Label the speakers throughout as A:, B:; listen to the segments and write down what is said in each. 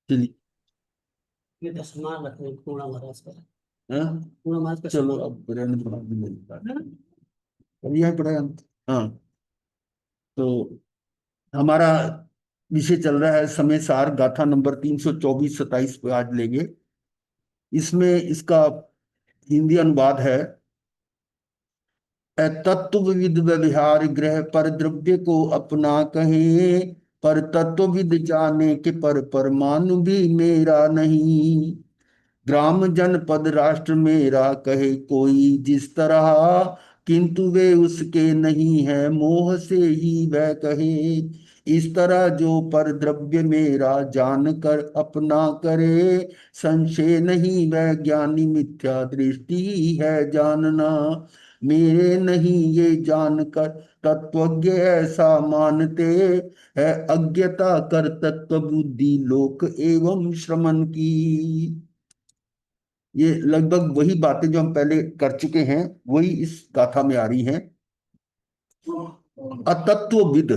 A: चलिए।
B: ये तो सामान रखने कूड़ा महाराज का।
A: हाँ,
B: कूड़ा महाराज का
A: चलो
B: सामान।
A: अब बिरयानी बना दी मेरी बात। अब यह पड़ा। हाँ, तो हमारा विषय चल रहा है समय सार गाथा नंबर 324-27 पे आज लेंगे। इसमें इसका हिंदी अनुवाद है। तत्वविद व्यवहार ग्रह पर द्रव्य को अपना कहे, पर तत्वविद जाने के पर परमाणु भी मेरा नहीं। ग्राम जनपद राष्ट्र मेरा कहे कोई जिस तरह, किंतु वे उसके नहीं है मोह से ही वह कहे। इस तरह जो पर द्रव्य मेरा जान कर अपना करे, संशय नहीं वह ज्ञानी मिथ्या दृष्टि है जानना। मेरे नहीं ये जानकर तत्वज्ञ ऐसा मानते, है अज्ञता कर तत्व बुद्धि लोक एवं श्रमण की। ये लगभग वही बातें जो हम पहले कर चुके हैं, वही इस गाथा में आ रही हैं। अतत्वविद,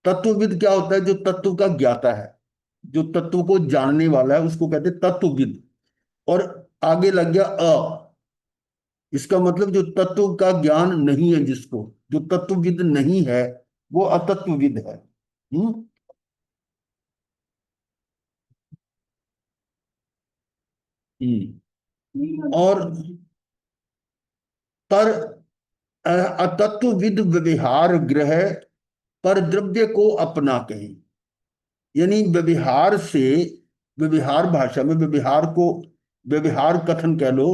A: तत्वविद क्या होता है? जो तत्व का ज्ञाता है, जो तत्व को जानने वाला है, उसको कहते हैं तत्वविद। और आगे लग गया इसका मतलब जो तत्व का ज्ञान नहीं है, जिसको, जो तत्वविद नहीं है, वो अतत्वविद है। और पर अतत्वविद व्यवहार ग्रह पर द्रव्य को अपना कहे। यानी व्यवहार से, व्यवहार भाषा में व्यवहार को, व्यवहार कथन कह लो।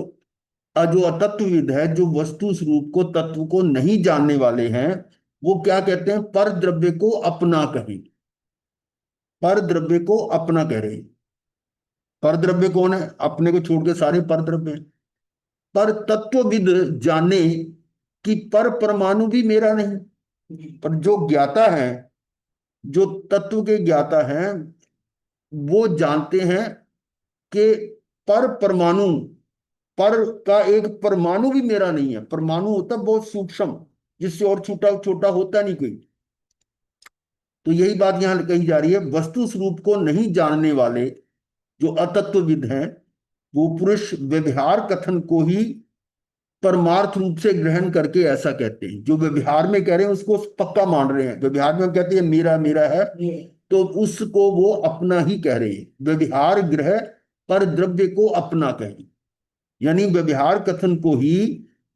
A: जो अतत्वविद है, जो वस्तु स्वरूप को, तत्व को नहीं जानने वाले हैं, वो क्या कहते हैं? पर द्रव्य को अपना कहें। पर द्रव्य को अपना कह रहे हैं। पर द्रव्य कौन है? अपने को छोड़ के सारे पर द्रव्य हैं। पर तत्वविद जाने कि पर परमाणु भी मेरा नहीं। पर जो ज्ञाता है, जो तत्व के ज्ञाता हैं, वो जानते हैं कि पर परमाणु, पर का एक परमाणु भी मेरा नहीं है। परमाणु होता है बहुत सूक्ष्म, जिससे और छोटा छोटा होता नहीं कोई। तो यही बात यहां कही जा रही है। वस्तु स्वरूप को नहीं जानने वाले जो अतत्वविद हैं, वो पुरुष व्यवहार कथन को ही परमार्थ रूप से ग्रहण करके ऐसा कहते हैं। जो व्यवहार में कह रहे हैं उसको पक्का मान रहे हैं। व्यवहार में हम कहते हैं मेरा मेरा है, तो उसको वो अपना ही कह रहे हैं। व्यवहार ग्रह पर द्रव्य को अपना कहें, यानी व्यवहार कथन को ही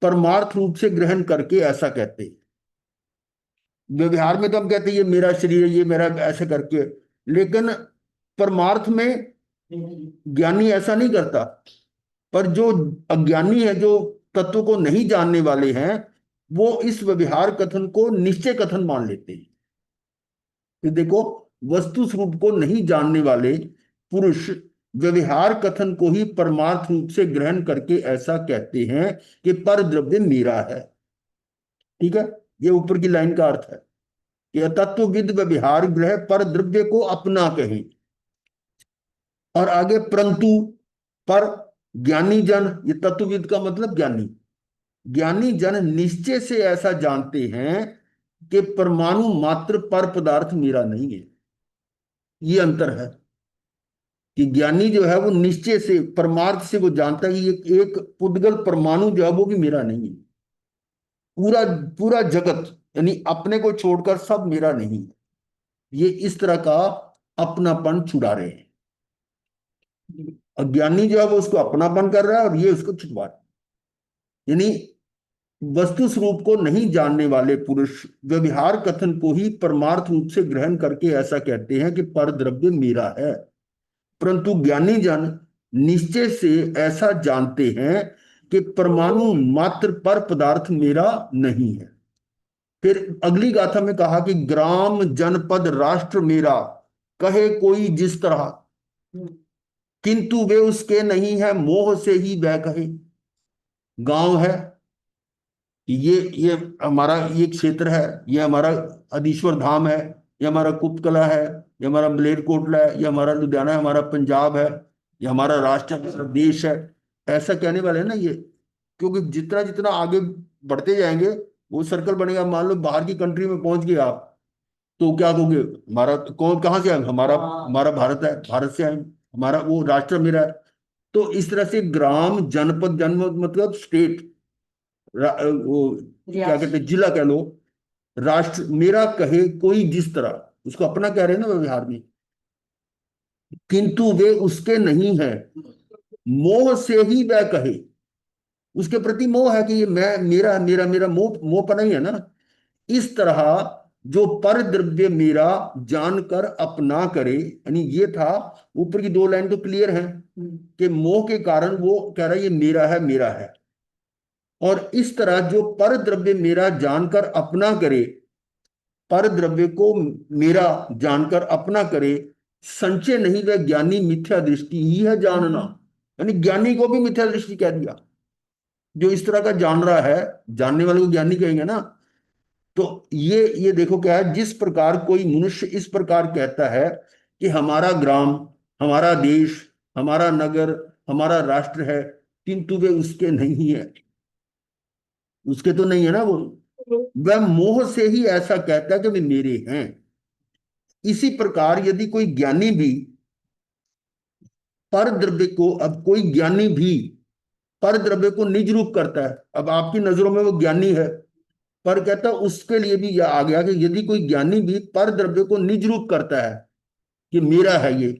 A: परमार्थ रूप से ग्रहण करके ऐसा कहते हैं। व्यवहार में तो हम कहते हैं ये मेरा शरीर है, ये मेरा, ऐसे करके। लेकिन परमार्थ में ज्ञानी ऐसा नहीं करता। पर जो अज्ञानी है, जो तत्व को नहीं जानने वाले हैं, वो इस व्यवहार कथन को निश्चय कथन मान लेते हैं। कि देखो, वस्तु स्वरूप को नहीं जानने वाले पुरुष व्यवहार कथन को ही परमार्थ रूप से ग्रहण करके ऐसा कहते हैं कि पर द्रव्य मेरा है। ठीक है, ये ऊपर की लाइन का अर्थ है कि तत्वविद व्यवहार ग्रह पर द्रव्य को अपना कहें। और आगे परंतु, पर ज्ञानी जन, ये तत्वविद का मतलब ज्ञानी, ज्ञानी जन निश्चय से ऐसा जानते हैं कि परमाणु मात्र पर पदार्थ मेरा नहीं है। ये अंतर है कि ज्ञानी जो है वो निश्चय से, परमार्थ से वो जानता है कि एक पुद्गल परमाणु जो है वो भी मेरा नहीं है। पूरा पूरा जगत, यानी अपने को छोड़कर सब मेरा नहीं है। ये इस तरह का अपनापन छुड़ा रहे हैं। अज्ञानी जो है वो उसको अपनापन कर रहा है, और ये उसको छुड़वा रहा है। यानी वस्तु स्वरूप को नहीं जानने वाले पुरुष व्यवहार कथन को ही परमार्थ रूप से ग्रहण करके ऐसा कहते हैं कि पर द्रव्य मेरा है। परंतु ज्ञानी जन निश्चय से ऐसा जानते हैं कि परमाणु मात्र पर पदार्थ मेरा नहीं है। फिर अगली गाथा में कहा कि ग्राम जनपद राष्ट्र मेरा कहे कोई जिस तरह, किंतु वे उसके नहीं है मोह से ही वह कहे। गांव है, ये हमारा ये क्षेत्र है, ये हमारा अधीश्वर धाम है, ये हमारा कुपकला है, ये हमारा मलेरकोटला है, ये हमारा लुधियाना है, हमारा पंजाब है, ये हमारा राष्ट्र है, हमारा देश है। ऐसा कहने वाले हैं ना ये। क्योंकि जितना जितना आगे बढ़ते जाएंगे, वो सर्कल बनेगा। मान लो बाहर की कंट्री में पहुंच गए आप, तो क्या कहोगे, हमारा कौन कहाँ से आए, हमारा
B: हाँ।
A: हमारा भारत है, भारत से आए, हमारा वो राष्ट्र मेरा है। तो इस तरह से ग्राम, जनपद, जनपद मतलब स्टेट, वो क्या कहते हैं, जिला कह लो, राष्ट्र मेरा कहे कोई जिस तरह, उसको अपना कह रहे हैं ना व्यवहार में, किंतु वे उसके नहीं है, मोह से ही वह कहे, उसके प्रति मोह है कि ये मैं, मेरा मेरा मेरा मोह, मोहपना ही है ना। इस तरह जो पर द्रव्य मेरा जानकर अपना करे, यानी ये था, ऊपर की दो लाइन तो क्लियर है कि मोह के कारण वो कह रहा है ये मेरा है, मेरा है। और इस तरह जो पर द्रव्य मेरा जानकर अपना करे, पर द्रव्य को मेरा जानकर अपना करे, संचय नहीं, वह ज्ञानी मिथ्या दृष्टि ही है जानना। यानी ज्ञानी को भी मिथ्या दृष्टि कह दिया, जो इस तरह का जान रहा है, जानने वाले को ज्ञानी कहेंगे ना। तो ये देखो क्या है, जिस प्रकार कोई मनुष्य इस प्रकार कहता है कि हमारा ग्राम, हमारा देश, हमारा नगर, हमारा राष्ट्र है, किंतु वे उसके नहीं है, उसके तो नहीं है ना वो, वह मोह से ही ऐसा कहता है कि वे मेरे हैं। इसी प्रकार यदि कोई ज्ञानी भी पर द्रव्य को, अब कोई ज्ञानी भी पर द्रव्य को निज रूप करता है, अब आपकी नजरों में वो ज्ञानी है, पर कहता है उसके लिए भी यह आ गया कि यदि कोई ज्ञानी भी पर द्रव्य को निज रूप करता है कि मेरा है ये,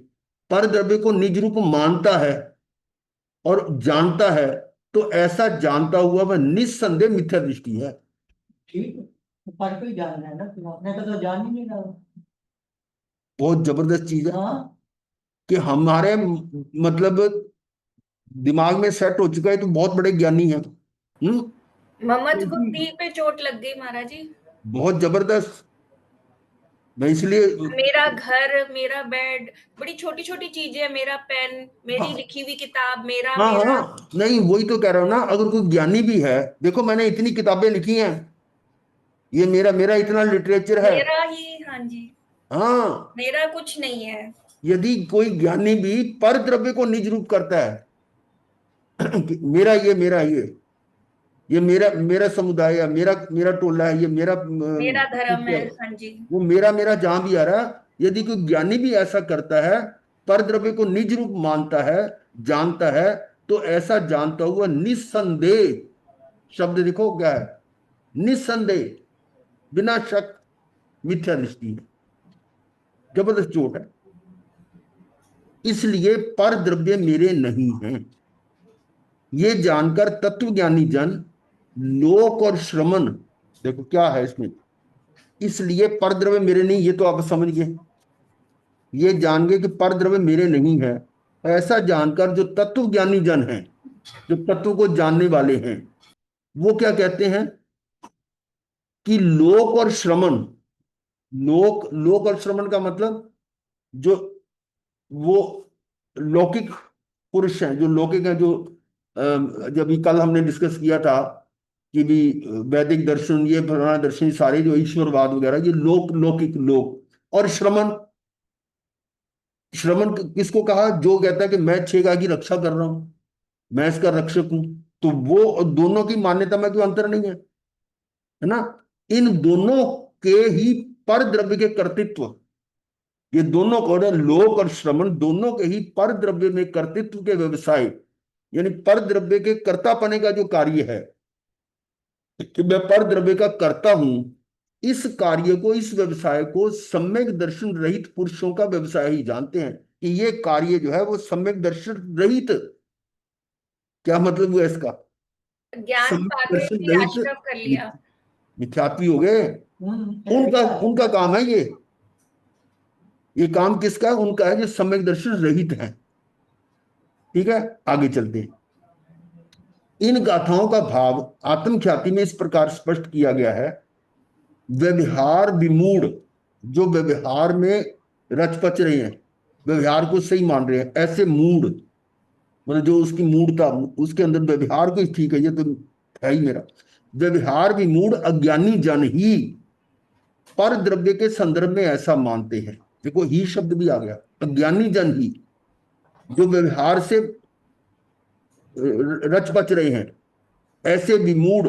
A: पर द्रव्य को निज रूप मानता है और जानता है, तो ऐसा जानता हुआ वह निस्संदेह मिथ्या दृष्टि है।
B: ठीक है, तो पर कोई जान रहा है ना, फिर आपने तो जान ही नहीं रहा।
A: बहुत जबरदस्त चीज है
B: हाँ।
A: कि हमारे मतलब दिमाग में सेट हो चुका है तो बहुत बड़े ज्ञानी हैं।
C: ममत
A: क्योंकि
C: बुद्धि पे चोट लग गई महाराज जी।
A: बहुत जबरदस्त, मैं इसलिए,
C: मेरा घर, मेरा बेड, बड़ी छोटी छोटी चीजें, मेरा पेन, मेरी
A: हाँ
C: लिखी हुई किताब, मेरा
A: हाँ
C: मेरा
A: हाँ, नहीं वही तो कह रहा हूं ना, अगर कोई ज्ञानी भी है, देखो मैंने इतनी किताबें लिखी हैं, ये मेरा मेरा इतना लिटरेचर है,
C: मेरा ही, हाँ जी,
A: हाँ।
C: मेरा कुछ नहीं है।
A: यदि कोई ज्ञानी भी पर द्रव्य को निज रूप करता है कि मेरा ये, मेरा ये मेरा मेरा समुदाय है, मेरा मेरा टोला है, ये मेरा
C: मेरा धर्म है,
A: है,
C: हाँ जी।
A: वो मेरा मेरा जहां भी आ रहा है, यदि कोई ज्ञानी भी ऐसा करता है, पर द्रव्य को निज रूप मानता है, जानता है, तो ऐसा जानता हुआ निस्संदेह, शब्द देखो क्या है, निस्संदेह, बिना शक, मिथ्या दृष्टि है। जबरदस्त चोट है। इसलिए पर द्रव्य मेरे नहीं हैं, ये जानकर तत्वज्ञानी जन लोक और श्रमण, देखो क्या है इसमें, इसलिए पर द्रव्य मेरे नहीं, ये तो आप समझ गए, ये जान गए कि पर द्रव्य मेरे नहीं है। ऐसा जानकर जो तत्वज्ञानी जन हैं, जो तत्व को जानने वाले हैं, वो क्या कहते हैं कि लोक और श्रमण, लोक, लोक और श्रमण का मतलब जो वो लौकिक पुरुष हैं, जो लौकिक हैं, जो जब भी कल हमने डिस्कस किया था कि भी वैदिक दर्शन, ये फलाना दर्शन, सारे जो ईश्वरवाद वगैरह, ये लोक, लौकिक लोक। और श्रमण, श्रमण किसको कहा, जो कहता है कि मैं छह गाय की रक्षा कर रहा हूं, मैं इसका रक्षक हूं, तो वो और दोनों की मान्यता में कोई अंतर नहीं है ना। इन दोनों के ही पर द्रव्य के कर्तृत्व, ये दोनों को ना, लोक और श्रमण दोनों के ही पर द्रव्य में कर्तृत्व के व्यवसाय, यानी पर द्रव्य के कर्तापने का जो कार्य है कि मैं पर द्रव्य का कर्ता हूं, इस कार्य को, इस व्यवसाय को सम्यक दर्शन रहित पुरुषों का व्यवसाय ही जानते हैं कि ये कार्य जो है वो सम्यक दर्शन रहित, क्या मतलब हुआ इसका,
C: ज्ञान
A: सम्यक
C: पाके
A: दर्शन
C: ही
A: रहित
C: आश्रम कर लिया।
A: मिथ्यात्वी हो गए। उनका उनका काम है ये काम किसका है, उनका है जो सम्यक दर्शन रहित है। ठीक है, आगे चलते हैं। इन गाथाओं का भाव आत्मख्याति में इस प्रकार स्पष्ट किया गया है, व्यवहार विमूढ़, जो व्यवहार में रच पच रहे हैं, व्यवहार को सही मान रहे हैं, ऐसे मूढ़, मतलब जो उसकी मूढ़ता, उसके अंदर व्यवहार को ठीक है, ये तो है ही मेरा, व्यवहार विमूढ़ अज्ञानी जन ही पर द्रव्य के संदर्भ में ऐसा मानते हैं। देखो ही शब्द भी आ गया, अज्ञानी जन ही, जो व्यवहार से रच बच रहे हैं, ऐसे विमूढ़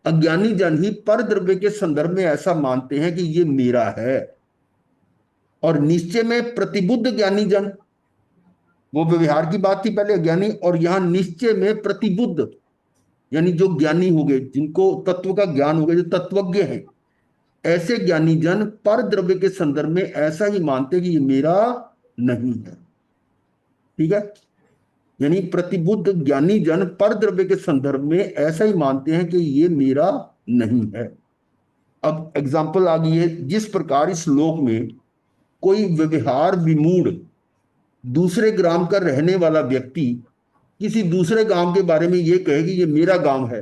A: अज्ञानी जन ही पर द्रव्य के संदर्भ में ऐसा मानते हैं कि ये मेरा है। और निश्चय में प्रतिबुद्ध ज्ञानी जन, वो व्यवहार की बात थी पहले ज्ञानी, और यहां निश्चय में प्रतिबुद्ध यानी जो ज्ञानी हो गए, जिनको तत्व का ज्ञान हो गया, जो तत्वज्ञ है, ऐसे ज्ञानी जन पर द्रव्य के संदर्भ में ऐसा ही मानते कि ये मेरा नहीं है। ठीक है, यानी प्रतिबुद्ध ज्ञानी जन पर द्रव्य के संदर्भ में ऐसा ही मानते हैं कि ये मेरा नहीं है। अब एग्जाम्पल आ गई है, जिस प्रकार इस श्लोक में कोई व्यवहार विमूढ़ दूसरे ग्राम का रहने वाला व्यक्ति किसी दूसरे गांव के बारे में ये कहे कि ये मेरा गांव है।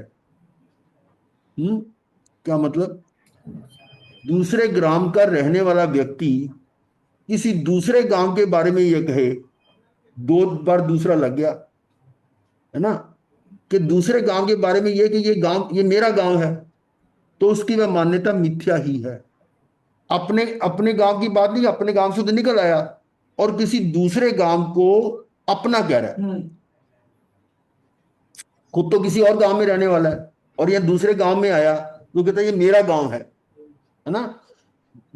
A: क्या मतलब? दूसरे ग्राम का रहने वाला व्यक्ति किसी दूसरे गांव के बारे में ये कहे, दो बार दूसरा लग गया है ना, कि दूसरे गांव के बारे में ये कि ये गांव ये मेरा गांव है, तो उसकी वह मान्यता मिथ्या ही है। अपने अपने गांव की बात नहीं, अपने गांव से तो निकल आया और किसी दूसरे गांव को अपना कह रहा है। खुद तो किसी और गांव में रहने वाला है और यह दूसरे गांव में आया तो कहता है ये मेरा गांव है ना।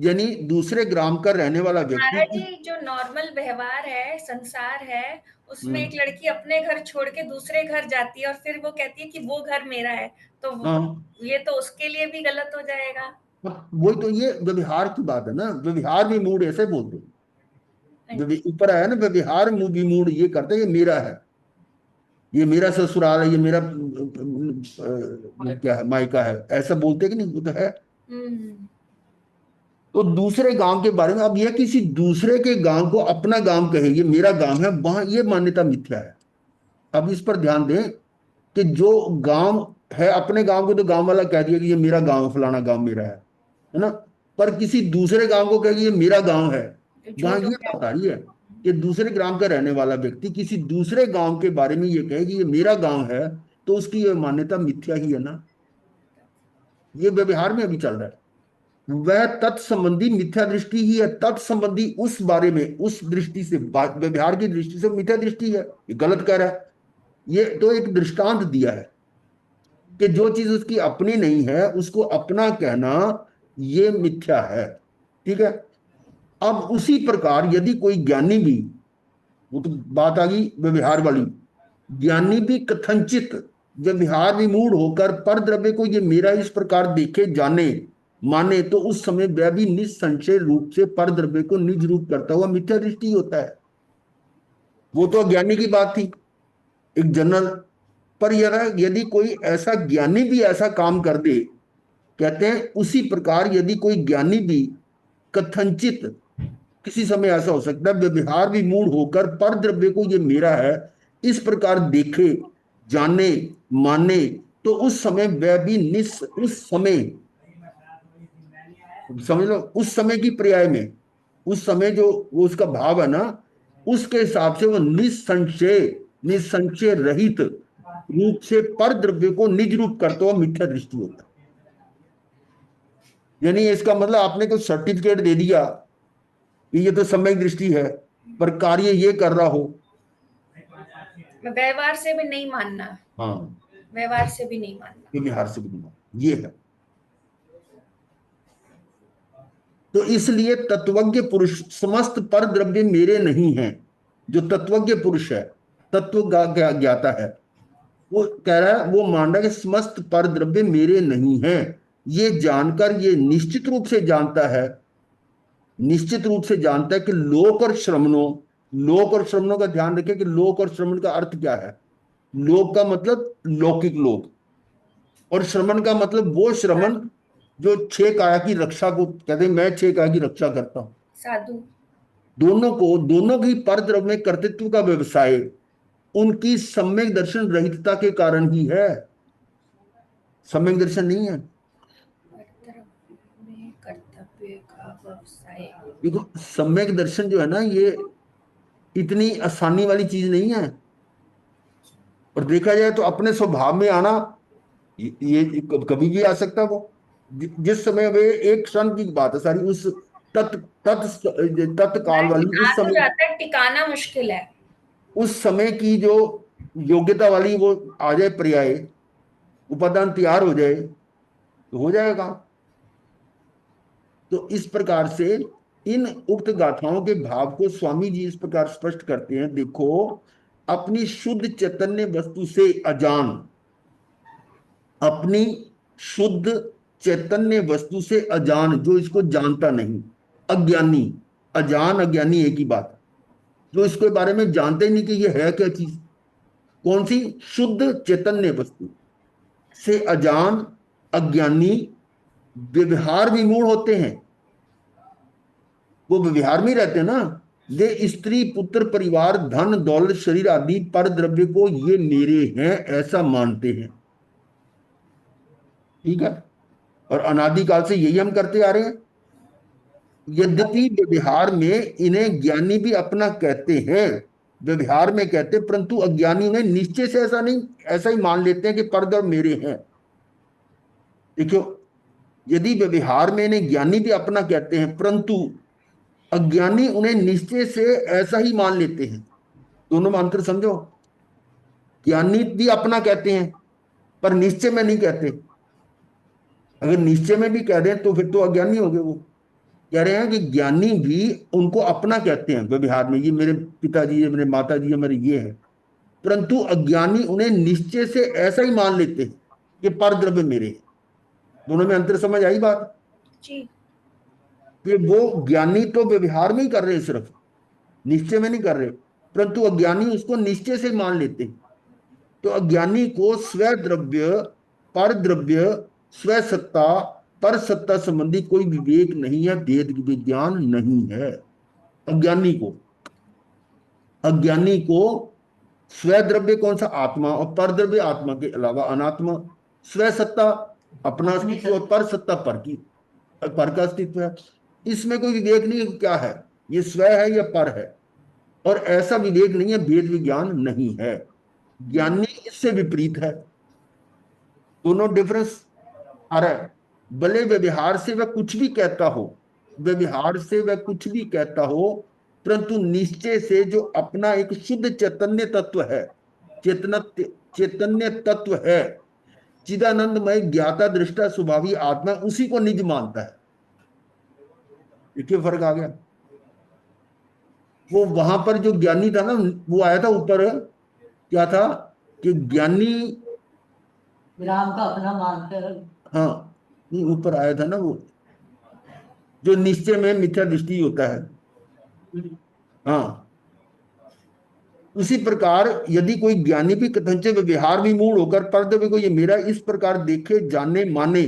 A: यानी दूसरे ग्राम का रहने वाला
C: महाराज
A: व्यक्ति।
C: जी, जो नॉर्मल व्यवहार है, संसार है, उसमें एक
A: हम्म,
C: लड़की अपने घर छोड़ के दूसरे घर जाती है और फिर वो कहती है कि वो घर मेरा है, तो
A: हाँ,
C: ये तो उसके लिए भी गलत हो जाएगा।
A: वही तो, ये व्यवहार की बात है ना, व्यवहार भी मूड ऐसे बोलते हैं। ऊपर आया ना, व्यवहार भी मूड ये करते हैं, ये मेरा है, ये मेरा ससुराल है, ये मेरा क्या है, मायका है, ऐसा बोलते कि नहीं, वो तो है।
C: हम्म।
A: तो दूसरे गांव के बारे में, अब यह किसी दूसरे के गांव को अपना गांव कहे ये मेरा गांव है, वहां ये मान्यता मिथ्या है। अब इस पर ध्यान दें कि जो गांव है, अपने गांव को तो गांव वाला कह दिया कि ये मेरा गांव, फलाना गांव मेरा है ना। पर किसी दूसरे गांव को कह कि ये मेरा गांव है,
C: तो
A: वहां
C: झूठ हो
A: ये
C: गया।
A: बात आ रही है कि दूसरे ग्राम का रहने वाला व्यक्ति किसी दूसरे गांव के बारे में ये कहे कि ये मेरा गांव है, तो उसकी ये मान्यता मिथ्या ही है ना। ये व्यवहार में अभी चल रहा है। वह तत्संबंधी मिथ्या दृष्टि ही है, तत्संबंधी उस बारे में, उस दृष्टि से, व्यवहार की दृष्टि से मिथ्या दृष्टि है, ये गलत कह रहा है। ये तो एक दृष्टांत दिया है कि जो चीज उसकी अपनी नहीं है उसको अपना कहना ये मिथ्या है। ठीक है। अब उसी प्रकार यदि कोई ज्ञानी भी, वो तो बात आ गई व्यवहार वाली, ज्ञानी भी कथनचित व्यवहार विमूढ़ होकर पर द्रव्य को ये मेरा इस प्रकार देखे जाने माने, तो उस समय वह भी निसंशय रूप से पर द्रव्य को निज रूप करता हुआ मिथ्या दृष्टि होता है। वो तो अज्ञानी की बात थी, एक जनरल। पर यदि कोई ऐसा ज्ञानी भी ऐसा काम कर दे, कहते हैं उसी प्रकार यदि कोई ज्ञानी भी कथनचित, किसी समय ऐसा हो सकता है व्यवहार भी मूड होकर पर द्रव्य को ये मेरा है इस प्रकार देखे जाने माने, तो उस समय वह भी उस समय, समझ लो उस समय की पर्याय में, उस समय जो वो उसका भाव है ना, उसके हिसाब से वो निसंशय, निसंशय रहित रूप से पर द्रव्य को निज रूप करते हुआ मिथ्या दृष्टि होता है। यानी इसका मतलब आपने कुछ सर्टिफिकेट दे दिया कि ये तो सम्यक दृष्टि है, पर कार्य ये कर रहा हो।
C: व्यवहार से भी नहीं मानना,
A: हाँ,
C: व्यवहार से भी नहीं मानना।
A: ये बिहार से भी ये है। तो इसलिए तत्वज्ञ पुरुष समस्त पर द्रव्य मेरे नहीं है। जो तत्वज्ञ पुरुष है, तत्व ज्ञाता है, वो कह रहा है, वो मान रहा है कि समस्त पर द्रव्य मेरे नहीं है। ये जानकर ये निश्चित रूप से जानता है, निश्चित रूप से जानता है कि लोक और श्रमणों, लोक और श्रमणों का ध्यान रखें कि लोक और श्रमण का अर्थ क्या है। लोक का मतलब लौकिक लोक, और श्रमण का मतलब वो श्रमण जो छह काया की रक्षा को कहते हैं, मैं छह काया की रक्षा करता हूं।
C: साधु।
A: दोनों को, दोनों की परद्रव्य में कर्तृत्व का व्यवसाय उनकी सम्यक दर्शन रहितता के कारण ही है। सम्यक दर्शन नहीं है।
C: कर्तव्य का व्यवसाय।
A: देखो सम्यक दर्शन जो है ना, ये इतनी आसानी वाली चीज नहीं है। और देखा जाए तो अपने स्वभाव में आना, ये कभी भी आ सकता है। वो जिस समय वे, एक क्षण की बात है सारी, उस तत् तत् तत्काल वाली
C: आ
A: उस
C: तो
A: समय,
C: जाता है, टिकाना मुश्किल है।
A: उस समय की जो योग्यता वाली वो आ जाए पर्याय, उपादान तैयार हो जाए तो हो जाएगा। तो इस प्रकार से इन उक्त गाथाओं के भाव को स्वामी जी इस प्रकार स्पष्ट करते हैं। देखो, अपनी शुद्ध चैतन्य वस्तु से अजान, अपनी शुद्ध चैतन्य वस्तु से अजान, जो इसको जानता नहीं, अज्ञानी। अजान अज्ञानी एक ही बात है। जो इसके बारे में जानते ही नहीं कि ये है क्या चीज, कौन सी, शुद्ध चैतन्य वस्तु से अजान अज्ञानी व्यवहार विमूढ़ होते हैं। वो व्यवहार में ही रहते हैं ना। वे स्त्री पुत्र परिवार धन दौलत शरीर आदि पर द्रव्य को ये मेरे हैं ऐसा मानते हैं। ठीक है, और अनादिकाल से यही हम करते आ रहे हैं। यद्यपि व्यवहार में इन्हें ज्ञानी भी अपना कहते हैं, व्यवहार में कहते, परंतु अज्ञानी उन्हें निश्चय से ऐसा नहीं, ऐसा ही मान लेते हैं कि पर द्रव्य मेरे हैं। देखो, यदि व्यवहार में इन्हें ज्ञानी भी अपना कहते हैं, परंतु अज्ञानी उन्हें निश्चय से ऐसा ही मान लेते हैं। दोनों में अंतर समझो। ज्ञानी भी अपना कहते हैं पर निश्चय में नहीं कहते। अगर निश्चय में भी कह दें तो फिर तो अज्ञानी हो गए। वो कह रहे हैं कि ज्ञानी भी उनको अपना कहते हैं व्यवहार में, ये मेरे पिताजी है, मेरे माता जी है, मेरे ये है, परंतु अज्ञानी उन्हें निश्चय से ऐसा ही मान लेते हैं कि पर द्रव्य मेरे हैं। दोनों में अंतर समझ आई बात?
C: जी।
A: कि वो ज्ञानी तो व्यवहार में ही कर रहे हैं, सिर्फ निश्चय में नहीं कर रहे, परंतु अज्ञानी उसको निश्चय से मान लेते हैं। तो अज्ञानी को स्व द्रव्य, पर द्रव्य, स्व सत्ता, पर सत्ता संबंधी कोई विवेक नहीं है, भेद विज्ञान नहीं है। अज्ञानी को, अज्ञानी को स्व द्रव्य कौन सा, आत्मा, और पर द्रव्य आत्मा के अलावा अनात्मा। स्व सत्ता अपना अस्तित्व, और पर सत्ता पर की, पर का अस्तित्व है। इसमें कोई विवेक नहीं है कि क्या है, ये स्व है या पर है, और ऐसा विवेक नहीं है, भेद विज्ञान नहीं है। ज्ञानी इससे विपरीत है। दोनों डिफरेंस आ रहा है। भले व्यवहार से वह कुछ भी कहता हो, व्यवहार से वह कुछ भी कहता हो, परंतु निश्चय से जो अपना एक शुद्ध चैतन्य तत्व है, चेतना, चैतन्य तत्व है, चिदानंदमय ज्ञाता दृष्टा स्वभावी आत्मा, उसी को निज मानता है। देखिए फर्क आ गया। वो वहां पर जो ज्ञानी था ना, वो आया था ऊपर, क्या था कि ज्ञानी
B: राम का अपना मानकर,
A: हाँ, नहीं ऊपर आया था ना वो, जो निश्चय में मिथ्या दृष्टि होता है। हाँ, उसी प्रकार यदि कोई ज्ञानी भी कथनचय व्यवहार विमूढ़ होकर परद्रव्य को ये मेरा इस प्रकार देखे जाने माने,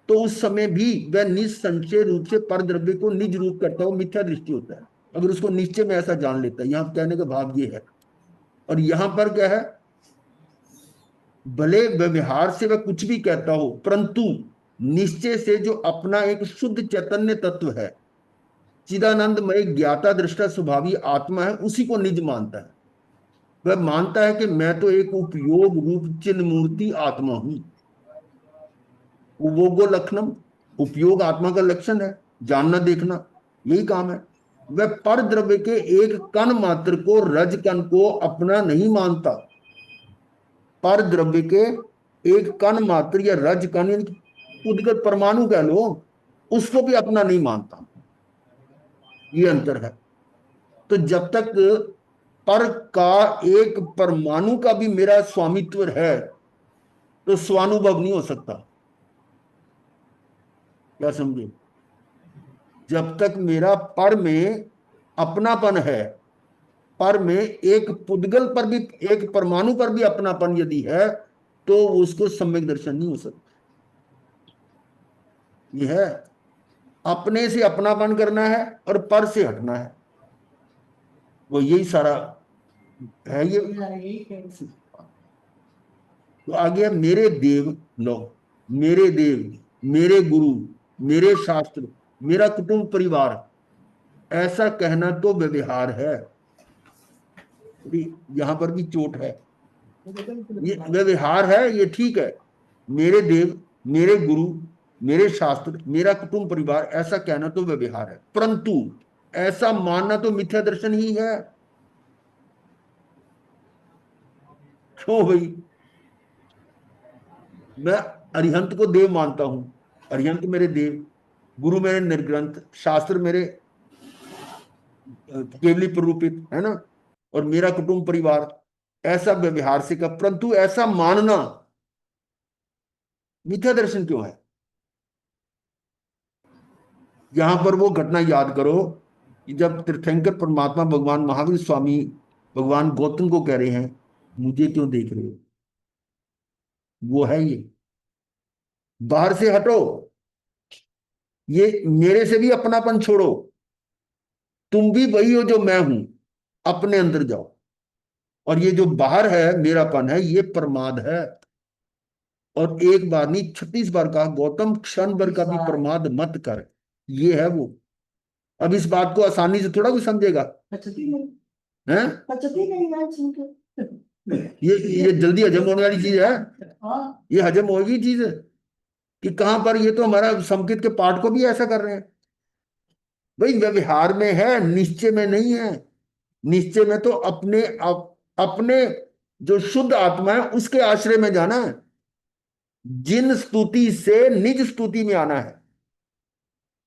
A: तो उस समय भी वह निसंशय रूप से परद्रव्य को निज रूप करता हुआ मिथ्या दृष्टि होता है, अगर उसको निश्चय में ऐसा जान लेता है। यहां कहने का भाव ये है। और यहां पर क्या है, भले व्यवहार से वह कुछ भी कहता हो, परंतु निश्चय से जो अपना एक शुद्ध चैतन्य तत्व है, चिदानंदमय ज्ञाता दृष्टा स्वभावी आत्मा है, उसी को निज मानता है। वह मानता है कि मैं तो एक उपयोग रूप चिन्ह मूर्ति आत्मा हूं। उपयोगो लक्षणम, उपयोग आत्मा का लक्षण है, जानना देखना, यही काम है। वह पर द्रव्य के एक कण मात्र को, रज कण को अपना नहीं मानता। पर द्रव्य के एक कण मात्र या रज कण, उद्गत परमाणु कह लो, उसको भी अपना नहीं मानता। ये अंतर है। तो जब तक पर का एक परमाणु का भी मेरा स्वामित्व है, तो स्वानुभव नहीं हो सकता। क्या समझे? जब तक मेरा पर में अपनापन है, पर में एक पुद्गल पर भी, एक परमाणु पर भी अपनापन यदि है, तो उसको सम्यक दर्शन नहीं हो सकता। यह है, अपने से अपनापन करना है और पर से हटना है, वो यही सारा है। ये तो आ गया मेरे देव, लो, मेरे देव, मेरे गुरु, मेरे शास्त्र, मेरा कुटुंब परिवार, ऐसा कहना तो व्यवहार है। यहां पर भी चोट है। ये व्यवहार है, ये ठीक है, मेरे देव, मेरे गुरु, मेरे शास्त्र, मेरा कुटुंब परिवार, ऐसा कहना तो व्यवहार है, परंतु ऐसा मानना तो मिथ्या दर्शन ही है। क्यों भाई? मैं अरिहंत को देव मानता हूं, अरिहंत मेरे देव, गुरु मेरे निर्ग्रंथ, शास्त्र मेरे केवली प्ररूपित है ना, और मेरा कुटुंब परिवार, ऐसा व्यवहार से का, परंतु ऐसा मानना मिथ्या दर्शन क्यों है? यहां पर वो घटना याद करो कि जब तीर्थंकर परमात्मा भगवान महावीर स्वामी भगवान गौतम को कह रहे हैं मुझे क्यों देख रहे हो, वो है ये, बाहर से हटो, ये मेरे से भी अपनापन छोड़ो, तुम भी वही हो जो मैं हूं, अपने अंदर जाओ। और ये जो बाहर है मेरापन है, ये प्रमाद है। और एक बार नहीं 36 बार कहा, गौतम क्षण भर का भी प्रमाद मत कर, ये है वो। अब इस बात को आसानी से थोड़ा कोई समझेगा है? ये जल्दी हजम होने वाली चीज है? ये हजम होगी चीज है कि कहां पर? ये तो हमारा संकेत के पाठ को भी ऐसा कर रहे हैं। भाई व्यवहार में है, निश्चय में नहीं है। निश्चय में तो अपने जो शुद्ध आत्मा है उसके आश्रय में जाना है, जिन स्तुति से निज स्तुति में आना है।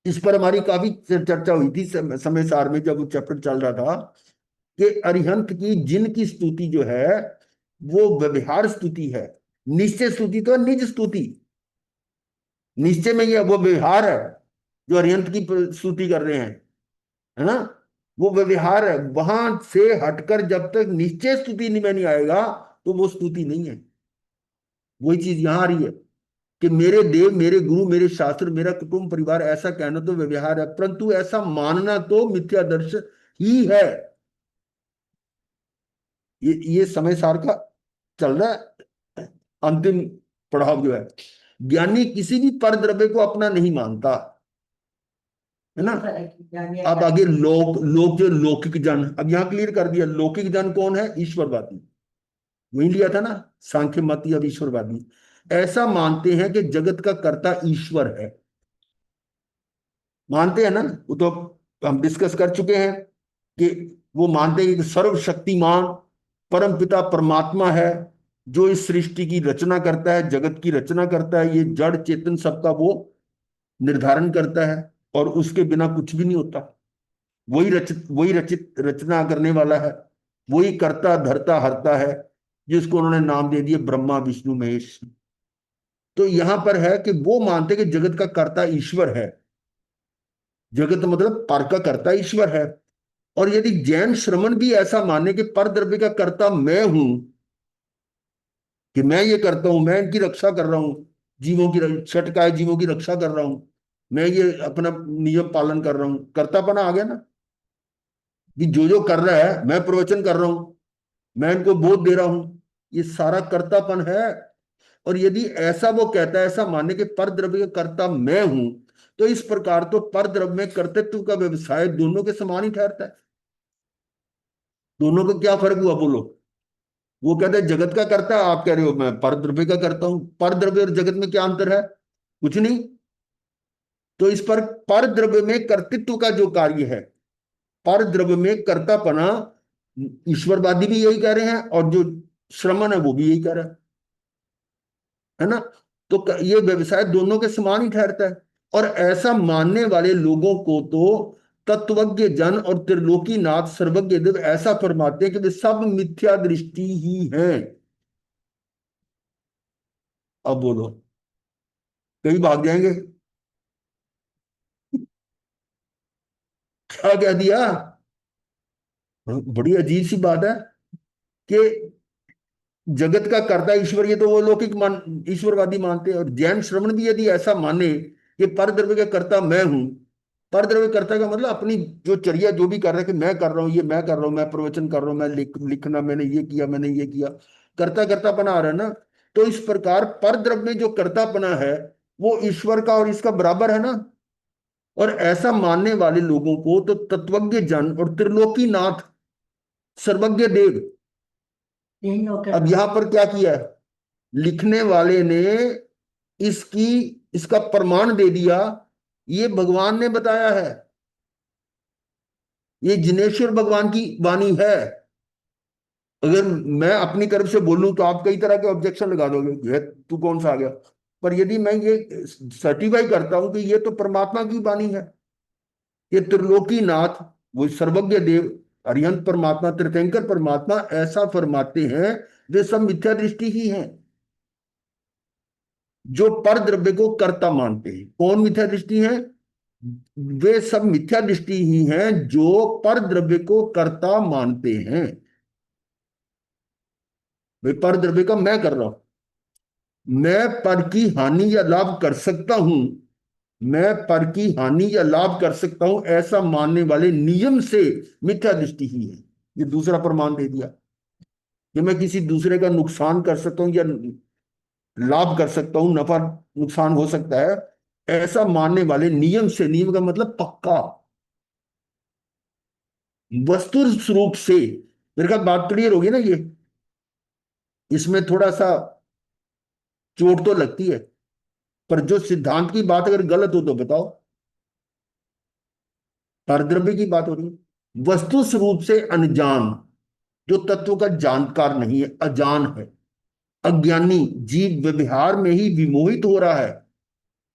A: इस पर हमारी काफी चर्चा हुई थी समय सार में, जब वो चैप्टर चल रहा था कि अरिहंत की जिन की स्तुति जो है वो व्यवहार स्तुति है, निश्चय स्तुति तो निज स्तुति। निश्चय में ये वो व्यवहार है जो अरिहंत की स्तुति कर रहे हैं, है ना, वो व्यवहार है। वहां से हटकर जब तक निश्चय स्तुति में नहीं आएगा तो वो स्तुति नहीं है। वही चीज यहां आ रही है कि मेरे देव, मेरे गुरु, मेरे शास्त्र, मेरा कुटुंब परिवार, ऐसा कहना तो व्यवहार है, परंतु ऐसा मानना तो मिथ्या दर्श ही है। ये समय सार का चल रहा है अंतिम पड़ाव जो है। ज्ञानी किसी भी पर द्रव्य को अपना नहीं मानता, है ना। अब आगे लोक जो लौकिक जन, अब यहां क्लियर कर दिया, लौकिक जन कौन है? ईश्वरवादी। वही लिया था ना, सांख्य मत अब ईश्वरवादी ऐसा मानते हैं कि जगत का कर्ता ईश्वर है। मानते हैं ना, वो तो हम डिस्कस कर चुके हैं कि वो मानते हैं कि सर्वशक्तिमान परम पिता परमात्मा है जो इस सृष्टि की रचना करता है, जगत की रचना करता है, ये जड़ चेतन सबका वो निर्धारण करता है, और उसके बिना कुछ भी नहीं होता। वही रचित रचना करने वाला है, वही करता धरता हरता है, जिसको उन्होंने नाम दे दिया ब्रह्मा विष्णु महेश। तो यहां पर है कि वो मानते कि जगत का कर्ता ईश्वर है, जगत मतलब पर का कर्ता ईश्वर है। और यदि जैन श्रमण भी ऐसा माने कि पर द्रव्य का कर्ता मैं हूं, कि मैं ये करता हूं, मैं इनकी रक्षा कर रहा हूं, जीवों की छटकाए जीवों की रक्षा कर रहा हूं, मैं ये अपना नियम पालन कर रहा हूं, कर्तापना आ गया ना कि जो कर रहा है, मैं प्रवचन कर रहा हूं, मैं इनको बोध दे रहा हूं, ये सारा कर्तापन है। और यदि ऐसा वो कहता है, ऐसा माने कि पर द्रव्य का कर्ता मैं हूं, तो इस प्रकार तो पर द्रव्य में कर्तृत्व का व्यवसाय दोनों के समान ही ठहरता है। दोनों का क्या फर्क हुआ बोलो? वो कहते हैं जगत का कर्ता, आप कह रहे हो मैं पर द्रव्य का करता हूं। पर द्रव्य और जगत में क्या अंतर है? कुछ नहीं। तो इस पर द्रव्य में कर्तृत्व का जो कार्य है, पर द्रव्य में कर्तापना, ईश्वरवादी भी यही कह रहे हैं और जो श्रमण है वो भी यही कह रहा है ना। तो ये व्यवसाय दोनों के समान ही ठहरता है। और ऐसा मानने वाले लोगों को तो तत्वज्ञ जन और त्रिलोकी नाथ सर्वज्ञ देव ऐसा फरमाते हैं कि वे सब मिथ्या दृष्टि ही हैं। अब बोलो, कहीं भाग जाएंगे? क्या कह दिया? बड़ी अजीब सी बात है कि जगत का कर्ता ईश्वर, ये तो वो लौकिक ईश्वरवादी मानते हैं। और जैन श्रवण भी यदि ऐसा माने कि पर द्रव्य का कर्ता मैं हूं, पर द्रव्य कर्ता का मतलब अपनी जो चर्या जो भी कर रहा है कि मैं कर रहा हूं, ये मैं कर रहा हूं, मैं प्रवचन कर रहा हूं, मैं लिखना, मैंने ये किया, मैंने ये किया, कर्तापना आ रहा है ना। तो इस प्रकार पर द्रव्य में जो कर्तापना है वो ईश्वर का और इसका बराबर है ना। और ऐसा मानने वाले लोगों को तो तत्वज्ञ जन और त्रिलोकी नाथ सर्वज्ञ देव, अब यहां पर क्या किया है लिखने वाले ने? इसकी इसका प्रमाण दे दिया, ये भगवान ने बताया है, ये जिनेश्वर भगवान की वाणी है। अगर मैं अपनी तरफ से बोलूं तो आप कई तरह के ऑब्जेक्शन लगा दोगे, तू कौन सा आ गया। पर यदि मैं ये सर्टिफाई करता हूं कि ये तो परमात्मा की वाणी है, ये त्रिलोकी नाथ वो सर्वज्ञ देव अरिहंत परमात्मा, तीर्थंकर परमात्मा ऐसा फरमाते हैं, वे सब मिथ्या दृष्टि ही हैं जो पर द्रव्य को कर्ता मानते हैं। कौन मिथ्या दृष्टि है? वे सब मिथ्या दृष्टि ही हैं जो पर द्रव्य को कर्ता मानते हैं। वे पर द्रव्य का मैं कर रहा हूं, मैं पर की हानि या लाभ कर सकता हूं, मैं पर की हानि या लाभ कर सकता हूं, ऐसा मानने वाले नियम से मिथ्या दृष्टि ही है। ये दूसरा प्रमाण दे दिया कि मैं किसी दूसरे का नुकसान कर सकता हूं या लाभ कर सकता हूं, नफा नुकसान हो सकता है, ऐसा मानने वाले नियम से, नियम का मतलब पक्का, वस्तु स्वरूप से। मेरे ख्याल बात क्लियर होगी ना ये? इसमें थोड़ा सा चोट तो लगती है, पर जो सिद्धांत की बात अगर गलत हो तो बताओ। परद्रव्य की बात हो रही है, वस्तु स्वरूप से अनजान, जो तत्व का जानकार नहीं है, अजान है, अज्ञानी जीव व्यवहार में ही विमोहित हो रहा है,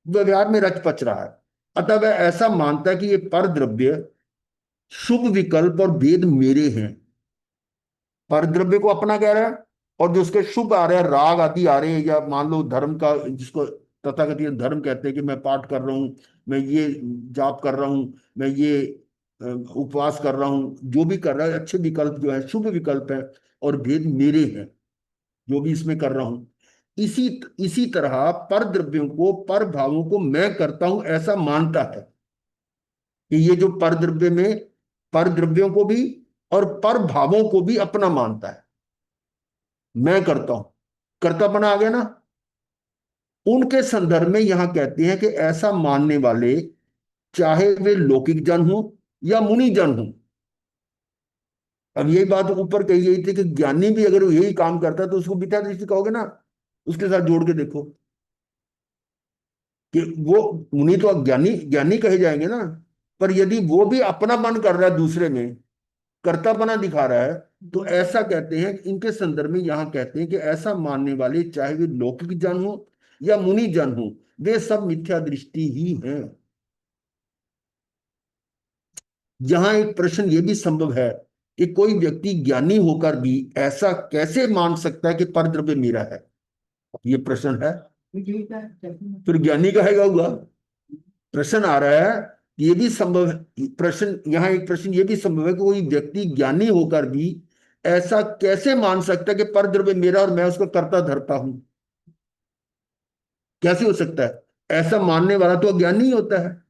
A: व्यवहार में रच पच रहा है। अतः वह ऐसा मानता है कि ये पर द्रव्य शुभ विकल्प और भेद मेरे हैं। पर द्रव्य को अपना कह रहा है, और जो उसके शुभ आ रहे हैं, राग आदि आ रहे हैं, या मान लो धर्म का, जिसको तथाकथित धर्म कहते हैं कि मैं पाठ कर रहा हूं, मैं ये जाप कर रहा हूं, मैं ये उपवास कर रहा हूं, जो भी कर रहा है, अच्छे विकल्प जो है शुभ विकल्प है, और भेद मेरे हैं जो भी इसमें कर रहा हूं। इसी इसी तरह पर द्रव्यों को, पर भावों को मैं करता हूं ऐसा मानता है कि ये जो पर द्रव्य में, पर द्रव्यों को भी और पर भावों को भी अपना मानता है, मैं करता हूं, कर्तापना आ गया ना। उनके संदर्भ में यहां कहते हैं कि ऐसा मानने वाले, चाहे वे लौकिक जन हो या मुनि जन हो। अब यही बात ऊपर कही गई थी कि ज्ञानी भी अगर वो यही काम करता है तो उसको मिथ्या दृष्टि कहोगे ना, उसके साथ जोड़ के देखो कि वो मुनि तो ज्ञानी ज्ञानी कहे जाएंगे ना, पर यदि वो भी अपना मन कर रहा है, दूसरे में कर्तापना दिखा रहा है, तो ऐसा कहते हैं, इनके संदर्भ में यहां कहते हैं कि ऐसा मानने वाले, चाहे वे लौकिक जन हो या मुनि जन हो, वे सब मिथ्या दृष्टि ही हैं। यहां एक प्रश्न ये भी संभव है कि कोई व्यक्ति ज्ञानी होकर भी ऐसा कैसे मान सकता है कि परद्रव्य मेरा है? ये प्रश्न है, फिर ज्ञानी कहेगा हुआ। प्रश्न आ रहा है कि ये भी संभव है, प्रश्न यहाँ एक प्रश्न ये भी संभव है कि कोई व्यक्ति ज्ञानी होकर भी ऐसा कैसे मान सकता है कि परद्रव्य मेरा और मैं उसको कर्ता धरता हूं? कैसे हो सकता है? ऐसा मानने वाला तो अज्ञानी ही होता है।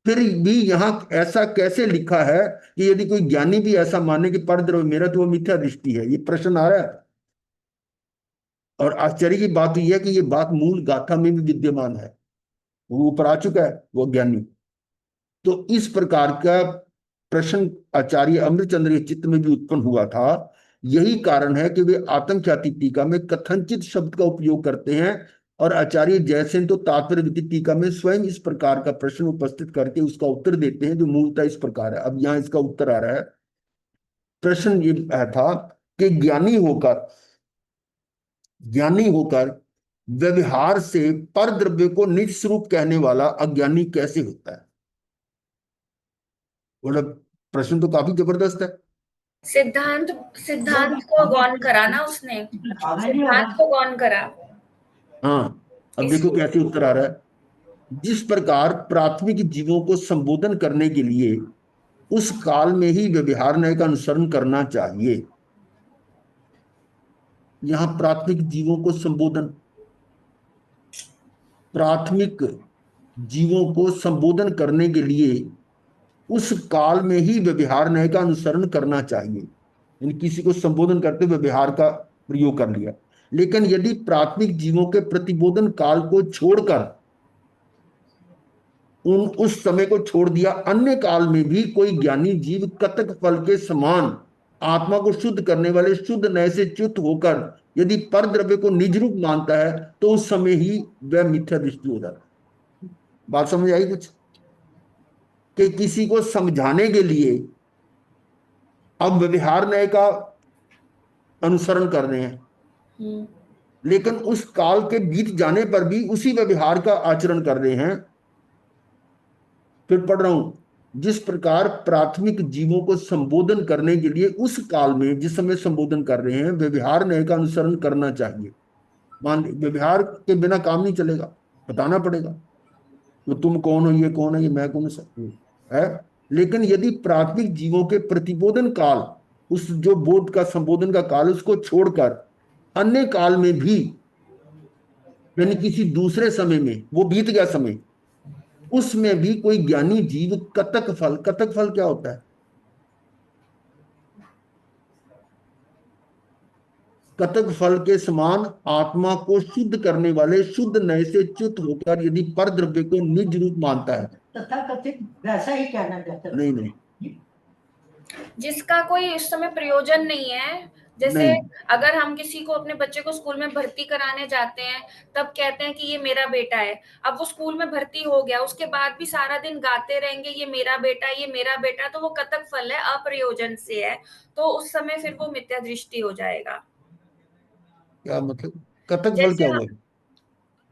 A: फिर भी यहां ऐसा कैसे लिखा है कि यदि कोई ज्ञानी भी ऐसा माने कि परद्रव्य मेरा, तो वो मिथ्या दृष्टि है? ये प्रश्न आ रहा है। और आश्चर्य की बात यह है कि ये बात मूल गाथा में भी विद्यमान है, वो ऊपर आ चुका है वो ज्ञानी। तो इस प्रकार का प्रश्न आचार्य अमृतचंद्र के चित्त में भी उत्पन्न हुआ था। यही कारण है कि वे आत्मख्याति टीका में कथनचित शब्द का उपयोग करते हैं, और आचार्य जयसेन तो तात्पर्य टीका में स्वयं इस प्रकार का प्रश्न उपस्थित करके उसका उत्तर देते हैं, जो मूलतः इस प्रकार है। अब यहाँ इसका उत्तर आ रहा है। प्रश्न ये था कि ज्ञानी होकर व्यवहार से पर द्रव्य को निज स्वरूप कहने वाला अज्ञानी कैसे होता है? मतलब प्रश्न तो काफी जबरदस्त है।
C: सिद्धांत सिद्धांत को गौन करा ना उसने, सिद्धांत को गौन करा।
A: हाँ, अब देखो
C: इसलिए
A: कैसे उत्तर आ रहा है। जिस प्रकार प्राथमिक जीवों को संबोधन करने के लिए उस काल में ही व्यवहार न्याय का अनुसरण करना चाहिए। यहां प्राथमिक जीवों को संबोधन, प्राथमिक जीवों को संबोधन करने के लिए उस काल में ही व्यवहार न्याय का अनुसरण करना चाहिए, यानी किसी को संबोधन करते हुए व्यवहार का प्रयोग कर लिया। लेकिन यदि प्राथमिक जीवों के प्रतिबोधन काल को छोड़कर, उस समय को छोड़ दिया, अन्य काल में भी कोई ज्ञानी जीव कतक फल के समान आत्मा को शुद्ध करने वाले शुद्ध नय से च्युत होकर यदि पर द्रव्य को निज रूप मानता है, तो उस समय ही वह मिथ्या दृष्टि हो जाता है। बात समझ आई कुछ? कि किसी को समझाने के लिए अब व्यवहार न्याय का अनुसरण कर रहे हैं, लेकिन उस काल के बीत जाने पर भी उसी व्यवहार का आचरण कर रहे हैं। फिर पढ़ रहा हूं, जिस प्रकार प्राथमिक जीवों को संबोधन करने के लिए उस काल में जिस समय संबोधन कर रहे हैं व्यवहार न्याय का अनुसरण करना चाहिए। मान व्यवहार के बिना काम नहीं चलेगा, बताना पड़ेगा तो तुम कौन हो, ये कौन है, ये मैं कौन है। लेकिन यदि प्राथमिक जीवों के प्रतिबोधन काल, उस जो बोध का संबोधन का काल, उसको छोड़कर अन्य काल में भी, यानी किसी दूसरे समय में, वो बीत गया समय, उसमें भी कोई ज्ञानी जीव कतक फल, कतक फल क्या होता है? कतक फल के समान आत्मा को शुद्ध करने वाले शुद्ध नय से च्युत होकर यदि पर द्रव्य को निज रूप मानता है,
B: तथा कथित वैसा ही कहना चाहता
A: नहीं नहीं
C: जिसका कोई इस समय प्रयोजन नहीं है। जैसे
A: नहीं,
C: अगर हम किसी को अपने बच्चे को स्कूल में भर्ती कराने जाते हैं, तब कहते हैं कि ये मेरा बेटा है। अब वो स्कूल में भर्ती हो गया, उसके बाद भी सारा दिन गाते रहेंगे ये मेरा बेटा, ये मेरा बेटा, तो वो कतक फल है, अप्रयोजन से है। तो उस समय फिर वो मिथ्या दृष्टि हो जाएगा।
A: क्या मतलब कतक फल
C: जैसे
A: क्या
C: हम
A: हुआ?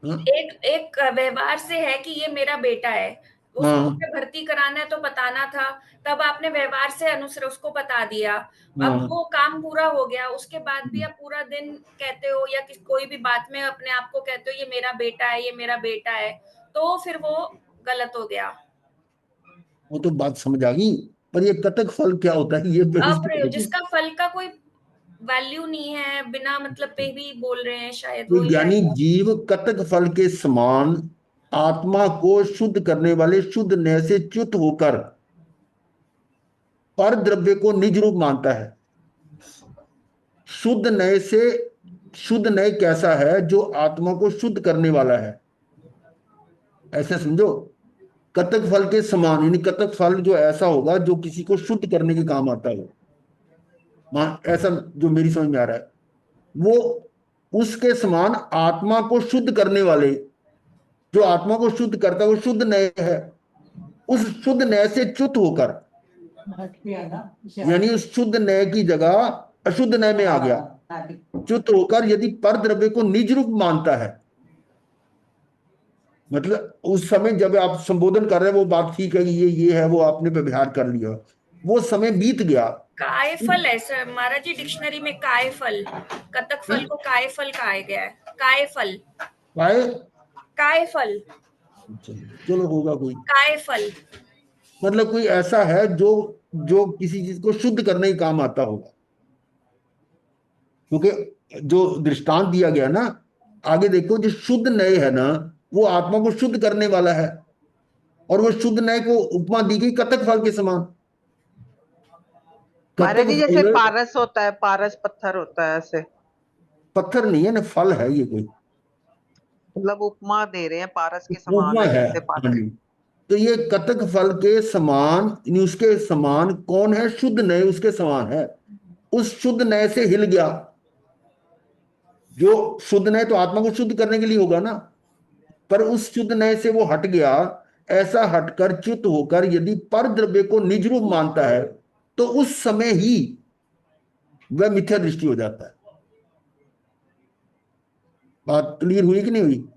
A: हाँ
C: एक एक व्यवहार से है कि ये मेरा बेटा है, वो स्कूल
A: हाँ
C: में भर्ती कराना है तो बताना था, तब आपने व्यवहार से अनुसार उसको बता दिया। अब
A: हाँ।
C: वो काम पूरा हो गया, उसके बाद भी आप पूरा दिन कहते हो या कोई भी बात में अपने आप को कहते हो ये मेरा बेटा है, ये मेरा बेटा है, तो फिर वो गलत हो गया।
A: वो तो बात समझ आ गई, पर ये कतक फल क्या होता है, ये इस पे
C: अप्रयोग,
A: देखो।
C: जिसका फल का कोई वैल्यू नहीं है, बिना मतलब पे भी बोल रहे हैं, शायद
A: कोई
C: वो ही
A: ज्ञानी
C: आएगा।
A: जीव कतक फल के समान आत्मा को शुद्ध करने वाले शुद्ध नय से च्युत होकर पर द्रव्य को निज रूप मानता है। शुद्ध नय से, शुद्ध नय कैसा है? जो आत्मा को शुद्ध करने वाला है, ऐसे समझो। कतक फल के समान, यानी कतक फल जो ऐसा होगा जो किसी को शुद्ध करने के काम आता है, ऐसा जो मेरी समझ में आ रहा है, वो उसके समान आत्मा को शुद्ध करने वाले, जो आत्मा को शुद्ध करता है वो शुद्ध नय है। उस शुद्ध नय से च्युत होकर, यानी उस शुद्ध नय की जगह अशुद्ध नय में आ गया, च्युत होकर यदि पर द्रव्य को निज रूप मानता है, मतलब उस समय जब आप संबोधन कर रहे हैं वो बात ठीक है कि ये है, वो आपने व्यवहार कर लिया, वो समय बीत गया।
C: कायफल है सर, महाराज जी डिक्शनरी में कायफल, कतक फल को कायफल कहा गया है। कायफल,
A: पाए,
C: कायफल,
A: चलो होगा कोई,
C: कायफल।
A: मतलब कोई ऐसा है जो जो किसी चीज को शुद्ध करने के काम आता होगा। क्योंकि जो दृष्टांत दिया गया ना, आगे देखो, जो शुद्ध नय है ना, वो आत्मा को शुद्ध करने वाला है, और वो शुद्ध नय को उपमा दी गई कतक फल के समान।
D: महाराज
A: कतक
D: जी जैसे
A: फल
D: पारस होता है, पारस पत्थर होता है, ऐसे
A: पत्थर नहीं है ना, फल है ये कोई,
D: मतलब उपमा दे रहे हैं, पारस के समान
A: उपमा
D: है
A: है।
D: जैसे
A: हाँ
D: पारस।
A: जी। तो ये कतक फल के समान, यानी उसके समान कौन है? शुद्ध नय उसके समान है। उस शुद्ध नय से हिल गया, जो शुद्ध नय तो आत्मा को शुद्ध करने के लिए होगा ना, पर उस शुद्ध नय से वो हट गया। ऐसा हटकर च्युत होकर यदि पर द्रव्य को निज रूप मानता है, तो उस समय ही वह मिथ्या दृष्टि हो जाता है। बात क्लियर हुई कि नहीं हुई?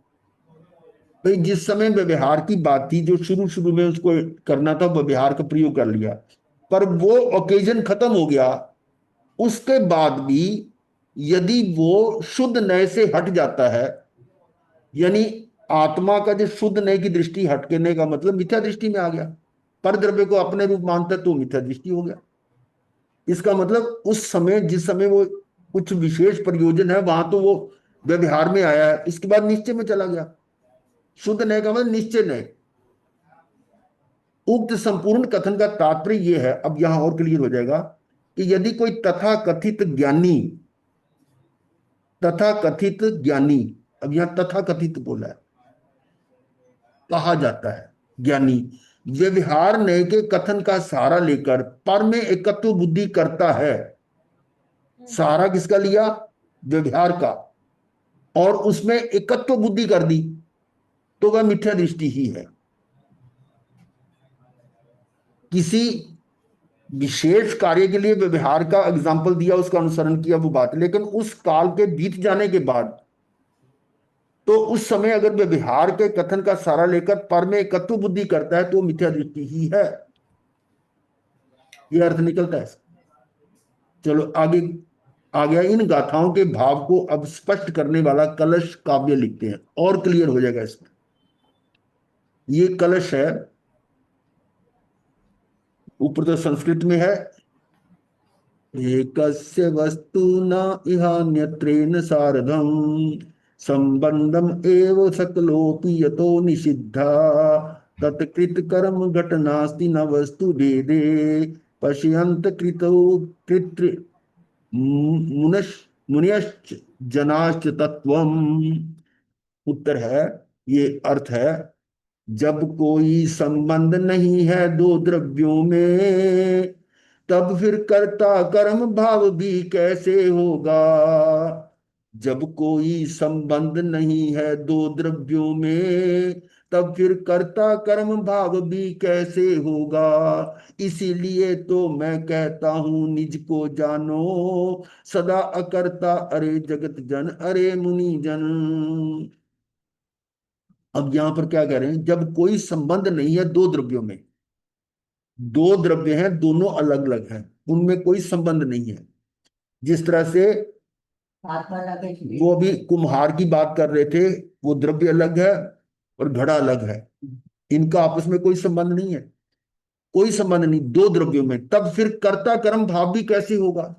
A: भाई जिस समय व्यवहार की बात थी, जो शुरू शुरू में उसको करना था, व्यवहार का प्रयोग कर लिया, पर वो ओकेजन खत्म हो गया। उसके बाद भी यदि वो शुद्ध नय से हट जाता है, यानी आत्मा का जो शुद्ध नय की दृष्टि हटने का मतलब मिथ्या दृष्टि में आ गया, पर द्रव्य को अपने रूप मानता है तो मिथ्या दृष्टि हो गया। इसका मतलब उस समय, जिस समय वो कुछ विशेष प्रयोजन है, वहां तो वो व्यवहार में आया है, इसके बाद निश्चय में चला गया। शुद्ध नय का मतलब निश्चय नय। उक्त संपूर्ण कथन का तात्पर्य यह है, अब यहां और क्लियर हो जाएगा, कि यदि कोई तथा कथित ज्ञानी, तथा कथित ज्ञानी, अब यहां तथा कथित बोला है, कहा जाता है ज्ञानी व्यवहार नय के कथन का सहारा लेकर पर में एकत्व बुद्धि करता है। सहारा किसका लिया? व्यवहार का, और उसमें एकत्व बुद्धि कर दी, तो वह मिथ्या दृष्टि ही है। किसी विशेष कार्य के लिए व्यवहार का एग्जाम्पल दिया, उसका अनुसरण किया, वो बात, लेकिन उस काल के बीत जाने के बाद, तो उस समय अगर व्यवहार के कथन का सहारा लेकर पर में एकत्व बुद्धि करता है तो मिथ्या दृष्टि ही है। ये अर्थ निकलता है। चलो आगे आ गया। इन गाथाओं के भाव को अब स्पष्ट करने वाला कलश काव्य लिखते हैं, और क्लियर हो जाएगा इसमें। ये कलश है, ऊपर तो संस्कृत में है। एकस्य वस्तु न इहान्यत्रेण सार्धम संबंधम एव सकलोपि यतो निषिद्धा तत्कृत कर्म घटनास्ति न वस्तु भेदे पश्यन्त कृतो कृत्र मुनश मुनियश्च जनाश्च तत्वम। उत्तर है, ये अर्थ है, जब कोई संबंध नहीं है दो द्रव्यों में, तब फिर कर्ता कर्म भाव भी कैसे होगा। जब कोई संबंध नहीं है दो द्रव्यों में, तब फिर कर्ता कर्म भाव भी कैसे होगा। इसीलिए तो मैं कहता हूं निज को जानो, सदा अकर्ता अरे जगत जन अरे मुनि जन। अब यहां पर क्या कह रहे हैं, जब कोई संबंध नहीं है दो द्रव्यों में, दो द्रव्य हैं, दोनों अलग अलग हैं, उनमें कोई संबंध नहीं है। जिस तरह से वो अभी कुम्हार की बात कर रहे थे, वो द्रव्य अलग है और घड़ा अलग है, इनका आपस में कोई संबंध नहीं है, कोई संबंध नहीं दो द्रव्यों में, तब फिर कर्ता कर्म भाव भी कैसे होगा।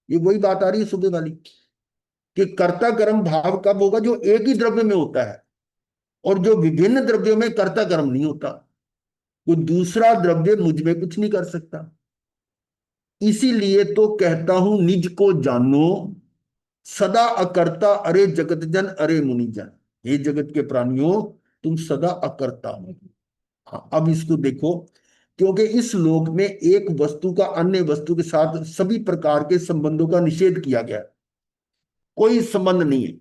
A: ये वही बात आ रही है सुबह वाली, कि कर्ता कर्म भाव कब होगा, जो एक ही द्रव्य में होता है, और जो विभिन्न द्रव्यों में कर्ता कर्म नहीं होता। कोई दूसरा द्रव्य मुझ में कुछ नहीं कर सकता। इसीलिए तो कहता हूं निज को जानो, सदा अकर्ता अरे जगत जन अरे मुनि जन। हे जगत के प्राणियों, तुम सदा अकर्ता हो। हाँ, अब इसको देखो, क्योंकि इस लोक में एक वस्तु का अन्य वस्तु के साथ सभी प्रकार के संबंधों का निषेध किया गया, कोई संबंध नहीं है।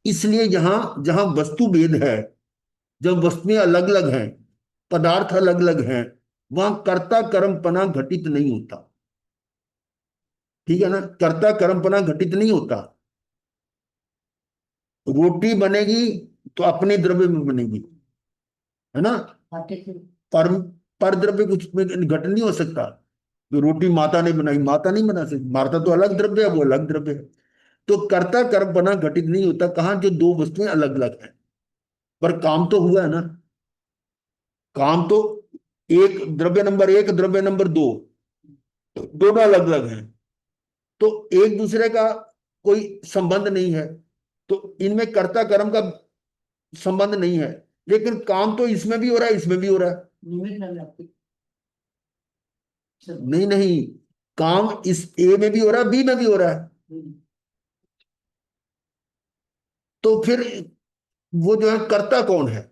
A: इसलिए यहां जहां वस्तु भेद है, जब वस्तुएं अलग अलग हैं, पदार्थ अलग अलग हैं, वहां कर्ता कर्मपना घटित नहीं होता। ठीक है ना, कर्ता कर्मपना घटित नहीं होता। रोटी बनेगी तो अपने द्रव्य में बनेगी, है ना, पर पर द्रव्य कुछ में घट नहीं हो सकता। तो रोटी माता ने बनाई, माता नहीं बना सकती, माता तो अलग द्रव्य है, वो अलग द्रव्य है। तो कर्ता कर्मपना घटित नहीं होता कहां, जो दो वस्तुएं अलग अलग हैं। पर काम तो हुआ है ना, काम तो एक द्रव्य नंबर एक, द्रव्य नंबर दो, दोनों अलग अलग हैं, तो एक दूसरे का कोई संबंध नहीं है, तो इनमें कर्ता कर्म का संबंध नहीं है। लेकिन काम तो इसमें भी हो रहा है, इसमें भी हो रहा है। नहीं नहीं, काम इस ए में भी हो रहा है, बी में भी हो रहा है। तो फिर वो जो है कर्ता कौन है।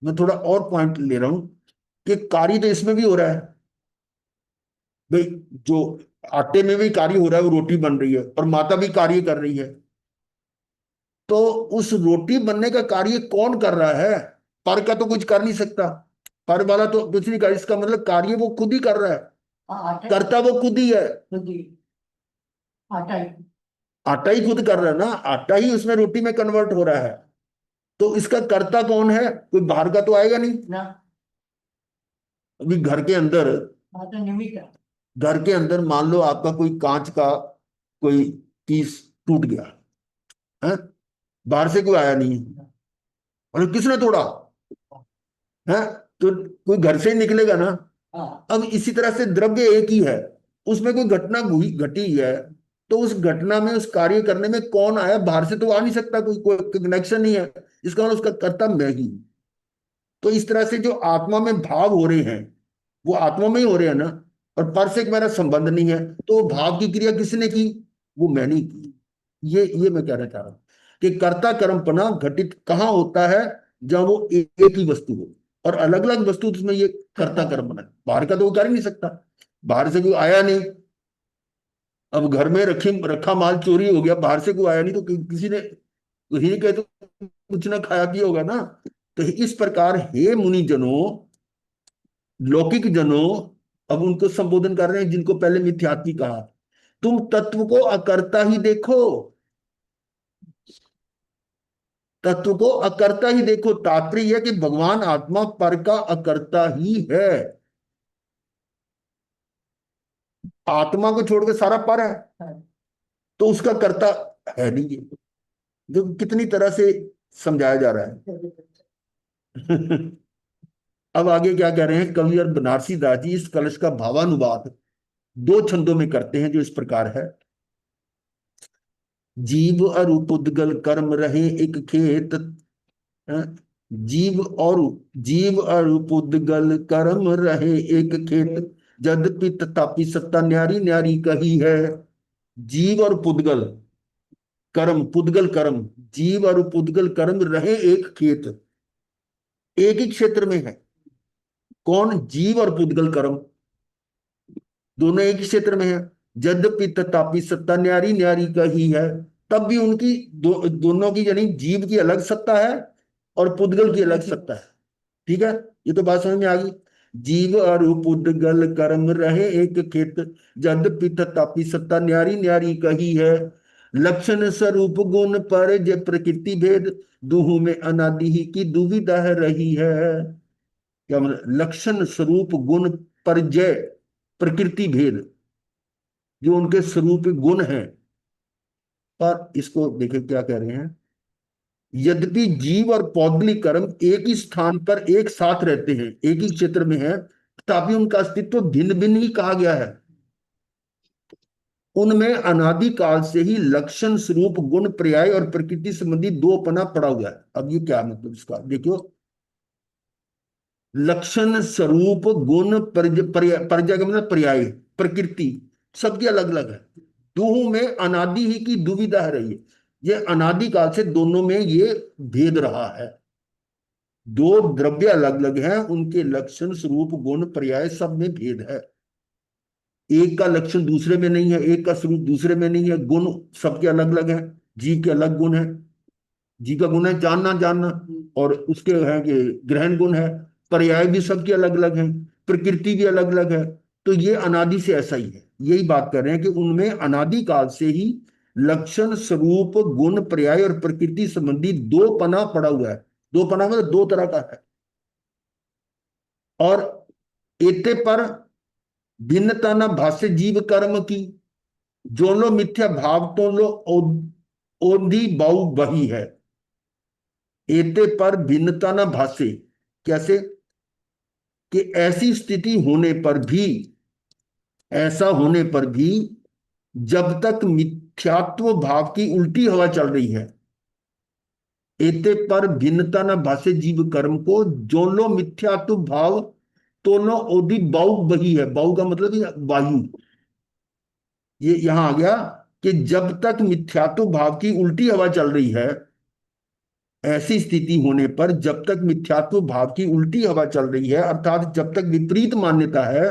A: मैं थोड़ा और पॉइंट ले रहा हूं कि कार्य तो इसमें भी हो रहा है भाई, जो आटे में भी कार्य हो रहा है, वो रोटी बन रही है, और माता भी कार्य कर रही है। तो उस रोटी बनने का कार्य कौन कर रहा है, पर का तो कुछ कर नहीं सकता, पर वाला तो कुछ नहीं कर, इसका मतलब कार्य वो खुद ही कर रहा है, करता वो खुद ही है। आटा ही खुद कर रहा है ना, आटा ही उसमें रोटी में कन्वर्ट हो रहा है। तो इसका कर्ता कौन है, कोई बाहर का तो आएगा नहीं ना। अभी घर के अंदर मान लो आपका कोई कांच का कोई पीस टूट गया है, बाहर से कोई आया नहीं है, और किसने तोड़ा है, तो कोई घर से ही निकलेगा ना। अब इसी तरह से द्रव्य एक ही है, उसमें कोई घटना घटी है, तो उस घटना में उस कार्य करने में कौन आया, बाहर से तो आ नहीं सकता, कोई कोई कनेक्शन नहीं है, इसका मतलब उसका कर्ता मैं ही। तो इस तरह से जो आत्मा में भाव हो रहे हैं, वो आत्मा में ही हो रहे हैं ना, और पर से मेरा संबंध नहीं है, तो भाव की क्रिया किसने की, वो मैंने की। ये मैं कहना चाह रहा हूं कि कर्ता कर्मपना घटित कहाँ होता है, जहां वो एक ही वस्तु हो, और अलग अलग वस्तु उसमें ये कर्ता कर्मपना, बाहर का तो वो कर ही नहीं सकता, बाहर से कोई आया नहीं। अब घर में रखा माल चोरी हो गया, बाहर से कोई आया नहीं, तो किसी ने ही कहे तो कुछ ना खाया पिया होगा ना। तो इस प्रकार हे मुनि जनों, लौकिक जनों, अब उनको संबोधन कर रहे हैं जिनको पहले मिथ्यात्वी कहा, तुम तत्व को अकर्ता ही देखो, तत्व को अकर्ता ही देखो। तात्पर्य यह कि भगवान आत्मा पर का अकर्ता ही है। आत्मा को छोड़ के सारा पर है, तो उसका कर्ता है नहीं ये। देखो कितनी तरह से समझाया जा रहा है। अब आगे क्या कह रहे हैं कवि और बनारसी दास जी, इस कलश का भावानुवाद दो छंदों में करते हैं जो इस प्रकार है। जीव और उपद्गल कर्म रहे एक खेत, हाँ? जीव और जीव और उपद्गल कर्म रहे एक खेत, यद्यपि तथापि सत्ता न्यारी न्यारी कही है। जीव और पुद्गल कर्म, पुद्गल कर्म, जीव और पुद्गल कर्म रहे एक खेत, एक ही क्षेत्र में है। कौन? जीव और पुद्गल कर्म दोनों एक ही क्षेत्र में है। यद्यपि तथापि सत्ता न्यारी न्यारी का ही है, तब भी उनकी दोनों की, यानी जीव की अलग सत्ता है और पुद्गल की अलग सत्ता है। ठीक है, ये तो बात समझ में आ गई। जीव और पुद्गल कर्म रहे एक खेत, यद्यपि तथापि सत्ता न्यारी न्यारी कही है। लक्षण स्वरूप गुण पर जे प्रकृति भेद, दुहु में अनादि ही की दुविधा रही है। क्या मतलब? लक्षण स्वरूप गुण पर जय प्रकृति भेद, जो उनके स्वरूप गुण हैं। पर इसको देखे क्या कह रहे हैं, यद्यपि जीव और पौद्गलिक कर्म एक ही स्थान पर एक साथ रहते हैं, एक ही क्षेत्र में है, तथापि उनका अस्तित्व भिन्न भिन्न ही कहा गया है। उनमें अनादि काल से ही लक्षण स्वरूप गुण पर्याय और प्रकृति संबंधी दो पना पड़ा हुआ है। अब ये क्या मतलब इसका देखियो, लक्षण स्वरूप गुण पर्याय का मतलब पर्याय, प्रकृति सबकी अलग अलग है। दोनों में अनादि ही की दुविधा रही है, ये अनादि काल से दोनों में ये भेद रहा है। दो द्रव्य अलग अलग हैं, उनके लक्षण स्वरूप गुण पर्याय सब में भेद है। एक का लक्षण दूसरे में नहीं है, एक का स्वरूप दूसरे में नहीं है, गुण सबके अलग अलग हैं। जीव के अलग गुण है, जी का गुण है जानना जानना, और उसके है कि ग्रहण गुण है। पर्याय भी सबके अलग अलग हैं, प्रकृति भी अलग अलग है। तो ये अनादि से ऐसा ही है, यही बात कर रहे हैं कि उनमें अनादि काल से ही लक्षण स्वरूप गुण पर्याय और प्रकृति संबंधी दो पना पड़ा हुआ है। दो पना मतलब दो तरह का है। और एते पर भिन्नता न भाष्य जीव कर्म की, जो लो मिथ्या भाव तो लो ओधी बाऊ बही है। एते पर भिन्नता न भाष्य, कैसे? कि ऐसी स्थिति होने पर भी, ऐसा होने पर भी जब तक मिथ्यात्व भाव की उल्टी हवा चल रही है, एते पर भिन्नता न भाष्य जीव कर्म को, जो लो मिथ्यात्व भाव तो लो ओदी बाऊ बही है। बाऊ का मतलब ये वायु, ये यहां आ गया कि जब तक मिथ्यात्व भाव की उल्टी हवा चल रही है, ऐसी स्थिति होने पर जब तक मिथ्यात्व भाव की उल्टी हवा चल रही है, अर्थात जब तक विपरीत मान्यता है,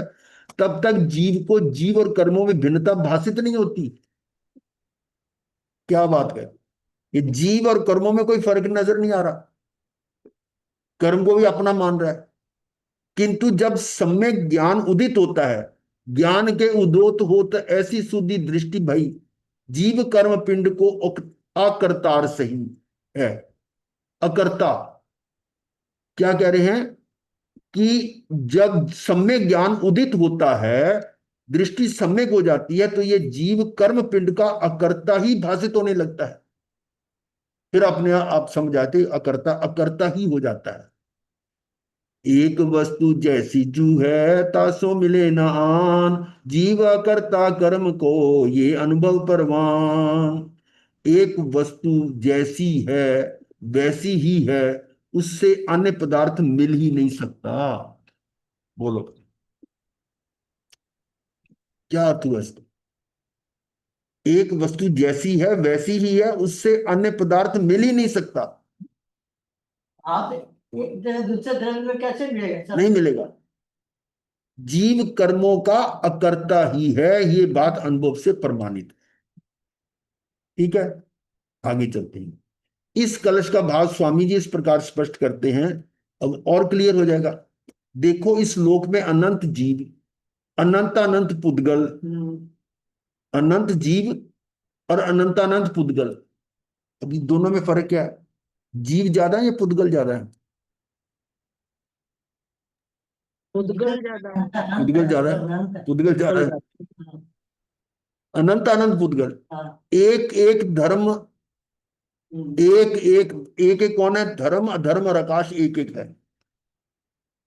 A: तब तक जीव को जीव और कर्मों में भिन्नता भाषित नहीं होती। क्या बात है, ये जीव और कर्मों में कोई फर्क नजर नहीं आ रहा, कर्म को भी अपना मान रहा है। किंतु जब सम्यक ज्ञान उदित होता है, ज्ञान के उदोत होत ऐसी शुद्धि दृष्टि भई, जीव कर्म पिंड को अकर्तार सही है। अकर्ता क्या कह रहे हैं कि जब सम्यक ज्ञान उदित होता है, दृष्टि सम्यक हो जाती है, तो ये जीव कर्म पिंड का अकर्ता ही भाषित होने लगता है। फिर अपने आप समझाते अकर्ता अकर्ता ही हो जाता है। एक वस्तु जैसी जू है तासो मिले न आन, जीव अकर्ता कर्म को ये अनुभव परवान। एक वस्तु जैसी है वैसी ही है, उससे अन्य पदार्थ मिल ही नहीं सकता। बोलो क्या अर्थ हुआ इसका? एक वस्तु जैसी है वैसी ही है, उससे अन्य पदार्थ मिल ही नहीं सकता।
B: आप एक तरह दूसरे धर्म में कैसे मिलेगा सर?
A: नहीं मिलेगा। जीव कर्मों का अकर्ता ही है, ये बात अनुभव से प्रमाणित। ठीक है, आगे चलते हैं। इस कलश का भाव स्वामी जी इस प्रकार स्पष्ट करते हैं, अब और क्लियर हो जाएगा। देखो इस लोक में अनंत जीव, अनंत अनंत पुद्गल, अनंत जीव और अनंत अनंत पुद्गल। अभी दोनों में फर्क क्या है? जीव ज्यादा है या पुद्गल ज्यादा है?
B: उद्गल ज्यादा है।
A: पुद्गल ज्यादा है, पुद्गल ज्यादा है। अनंत अनंत पुद्गल,
B: हाँ।
A: एक एक धर्म, एक एक एक एक कौन है? धर्म अधर्म और आकाश एक एक है।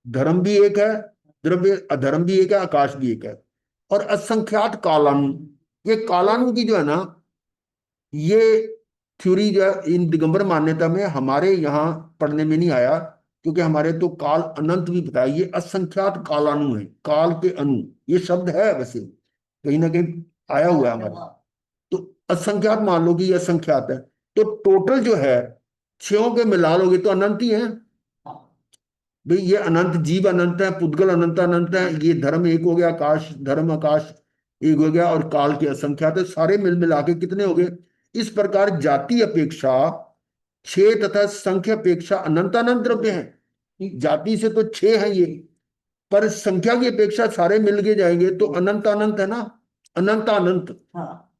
A: धर्म भी एक है, द्रव्य अधर्म भी एक है, आकाश भी एक है। और असंख्यात कालानु, ये कालानु की जो है ना, ये थ्योरी जो है इन दिगंबर मान्यता में हमारे यहाँ पढ़ने में नहीं आया, क्योंकि हमारे तो काल अनंत भी बताया। ये असंख्यात कालानु है, काल के अनु, ये शब्द है वैसे कहीं ना कहीं आया हुआ है हमारे। तो असंख्यात मान लो कि ये असंख्यात है, तो टोटल जो है छयों के मिला लोगे तो अनंत ही है भाई। ये अनंत जीव अनंत है, पुद्गल अनंत अनंत है, ये धर्म एक हो गया, आकाश धर्म आकाश एक हो गया, और काल के असंख्यात है, सारे मिल मिला के कितने हो गए? इस प्रकार जाति अपेक्षा छह तथा संख्य अपेक्षा अनंत अनंत द्रव्य है। जाति से तो छह है ये, पर संख्या की अपेक्षा सारे मिल के जाएंगे तो अनंत अनंत है ना, अनंत अनंत।
B: हाँ।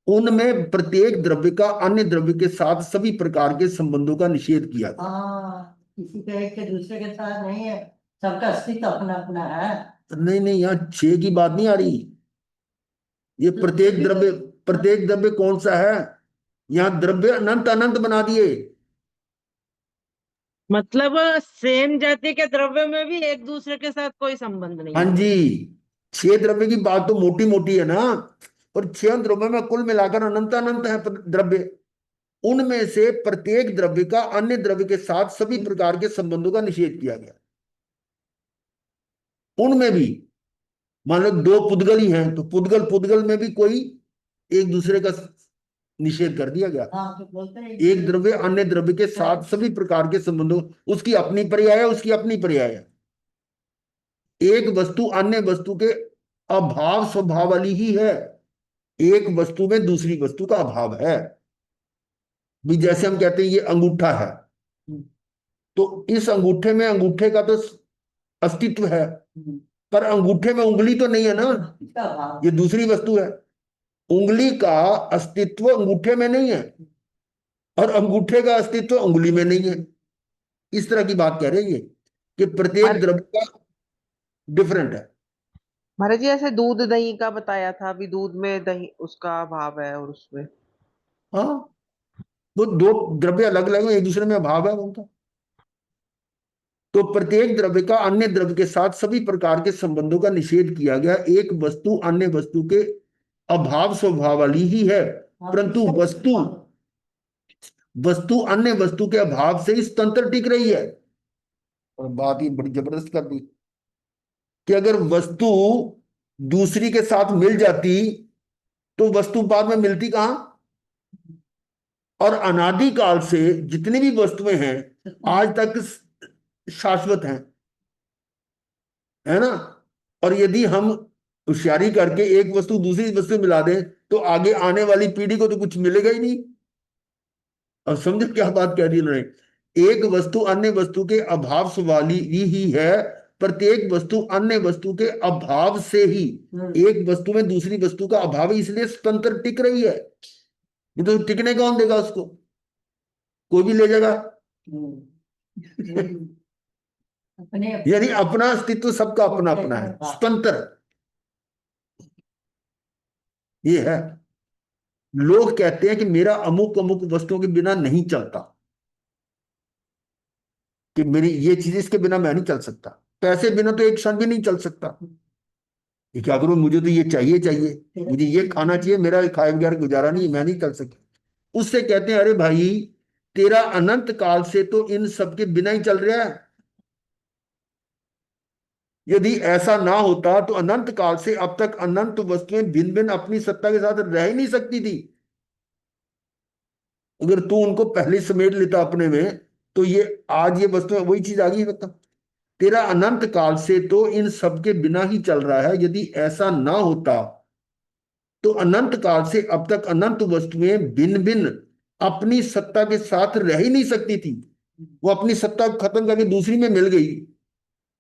A: उनमें प्रत्येक द्रव्य का अन्य द्रव्य के साथ सभी प्रकार के संबंधों का निषेध किया गया।
B: हाँ, किसी का एक के दूसरे के साथ नहीं है, सबका अस्तित्व अपना अपना है।
A: नहीं नहीं, यहाँ छह की बात नहीं आ रही। ये प्रत्येक द्रव्य कौन सा है? यहाँ द्रव्य अनंत अनंत बना दिए।
E: मतलब सेम जाति के द्रव्य में भी एक दूसरे के साथ कोई संबंध नहीं
A: हाँ
E: है।
A: जी, छह द्रव्य की बात तो मोटी मोटी है ना, और छह द्रव्य में कुल मिलाकर अनंत अनंत है द्रव्य। उनमें से प्रत्येक द्रव्य का अन्य द्रव्य के साथ सभी प्रकार के संबंधों का निषेध किया गया। उनमें भी मान लो दो पुद्गल ही हैं, तो पुद्गल पुद्गल में भी कोई एक दूसरे का निषेध कर दिया गया।
B: हाँ, तो बोलते हैं
A: एक द्रव्य अन्य द्रव्य के साथ सभी प्रकार के संबंधों, उसकी अपनी पर्याय है, उसकी अपनी पर्याय है। एक वस्तु अन्य वस्तु के अभाव स्वभाव वाली ही है, एक वस्तु में दूसरी वस्तु का अभाव है। भी जैसे हम कहते हैं ये अंगूठा है, तो इस अंगूठे में अंगूठे का तो अस्तित्व है, पर अंगूठे में उंगली तो नहीं है ना,
B: इसका भाव।
A: ये दूसरी वस्तु है। उंगली का अस्तित्व अंगूठे में नहीं है, और अंगूठे का अस्तित्व उंगली में नहीं है। इस तरह की बात कह रही है कि प्रत्येक द्रव्य का डिफरेंट है।
D: महाराज जी ऐसे दूध दही का बताया था, अभी दूध में दही उसका अभाव है और उसमें
A: हाँ, वो दो द्रव्य अलग अलग हैं, एक दूसरे में अभाव है उनका। तो प्रत्येक द्रव्य का अन्य द्रव्य के साथ सभी प्रकार के संबंधों का निषेध किया गया। एक वस्तु अन्य वस्तु के अभाव स्वभाव वाली ही है, परंतु वस्तु अन्य वस्तु के अभाव से इस तंत्र टिक रही है। और बात ही बड़ी जबरदस्त कर दी कि अगर वस्तु दूसरी के साथ मिल जाती तो वस्तु बाद में मिलती कहां? और अनादिकाल से जितनी भी वस्तुएं हैं आज तक शाश्वत हैं, है ना। और यदि हम होशियारी करके एक वस्तु दूसरी वस्तु में मिला दें तो आगे आने वाली पीढ़ी को तो कुछ मिलेगा ही नहीं। अब समझे क्या बात कह दी उन्होंने? एक वस्तु अन्य वस्तु के अभाव से वाली ही है, प्रत्येक वस्तु अन्य वस्तु के अभाव से ही एक वस्तु में दूसरी वस्तु का अभाव है, इसलिए स्वतंत्र टिक रही है। ये तो टिकने कौन देगा उसको? कोई भी ले जाएगा।
B: अपने
A: यानी अपना अस्तित्व सबका अपना अपना है, स्वतंत्र। ये है। लोग कहते हैं कि मेरा अमुक अमुक वस्तुओं के बिना नहीं चलता, कि मेरी ये चीज इसके बिना मैं नहीं चल सकता, पैसे बिना तो एक क्षण भी नहीं चल सकता। ये क्या करूं, मुझे तो ये चाहिए चाहिए, मुझे ये खाना चाहिए, मेरा खाए बगैर गुजारा नहीं, मैं नहीं चल सकता। उससे कहते हैं अरे भाई तेरा अनंत काल से तो इन सब के बिना ही चल रहा है। यदि ऐसा ना होता तो अनंत काल से अब तक अनंत वस्तुएं भिन्न भिन्न अपनी सत्ता के साथ रह ही नहीं सकती थी। अगर तू उनको पहले समेट लेता अपने में तो ये आज ये वस्तुएं वही चीज आ गई। मतलब तेरा अनंत काल से तो इन सब के बिना ही चल रहा है। यदि ऐसा ना होता तो अनंत काल से अब तक अनंत वस्तुएं भिन्न भिन्न अपनी सत्ता के साथ रह ही नहीं सकती थी। वो अपनी सत्ता खत्म करके दूसरी में मिल गई,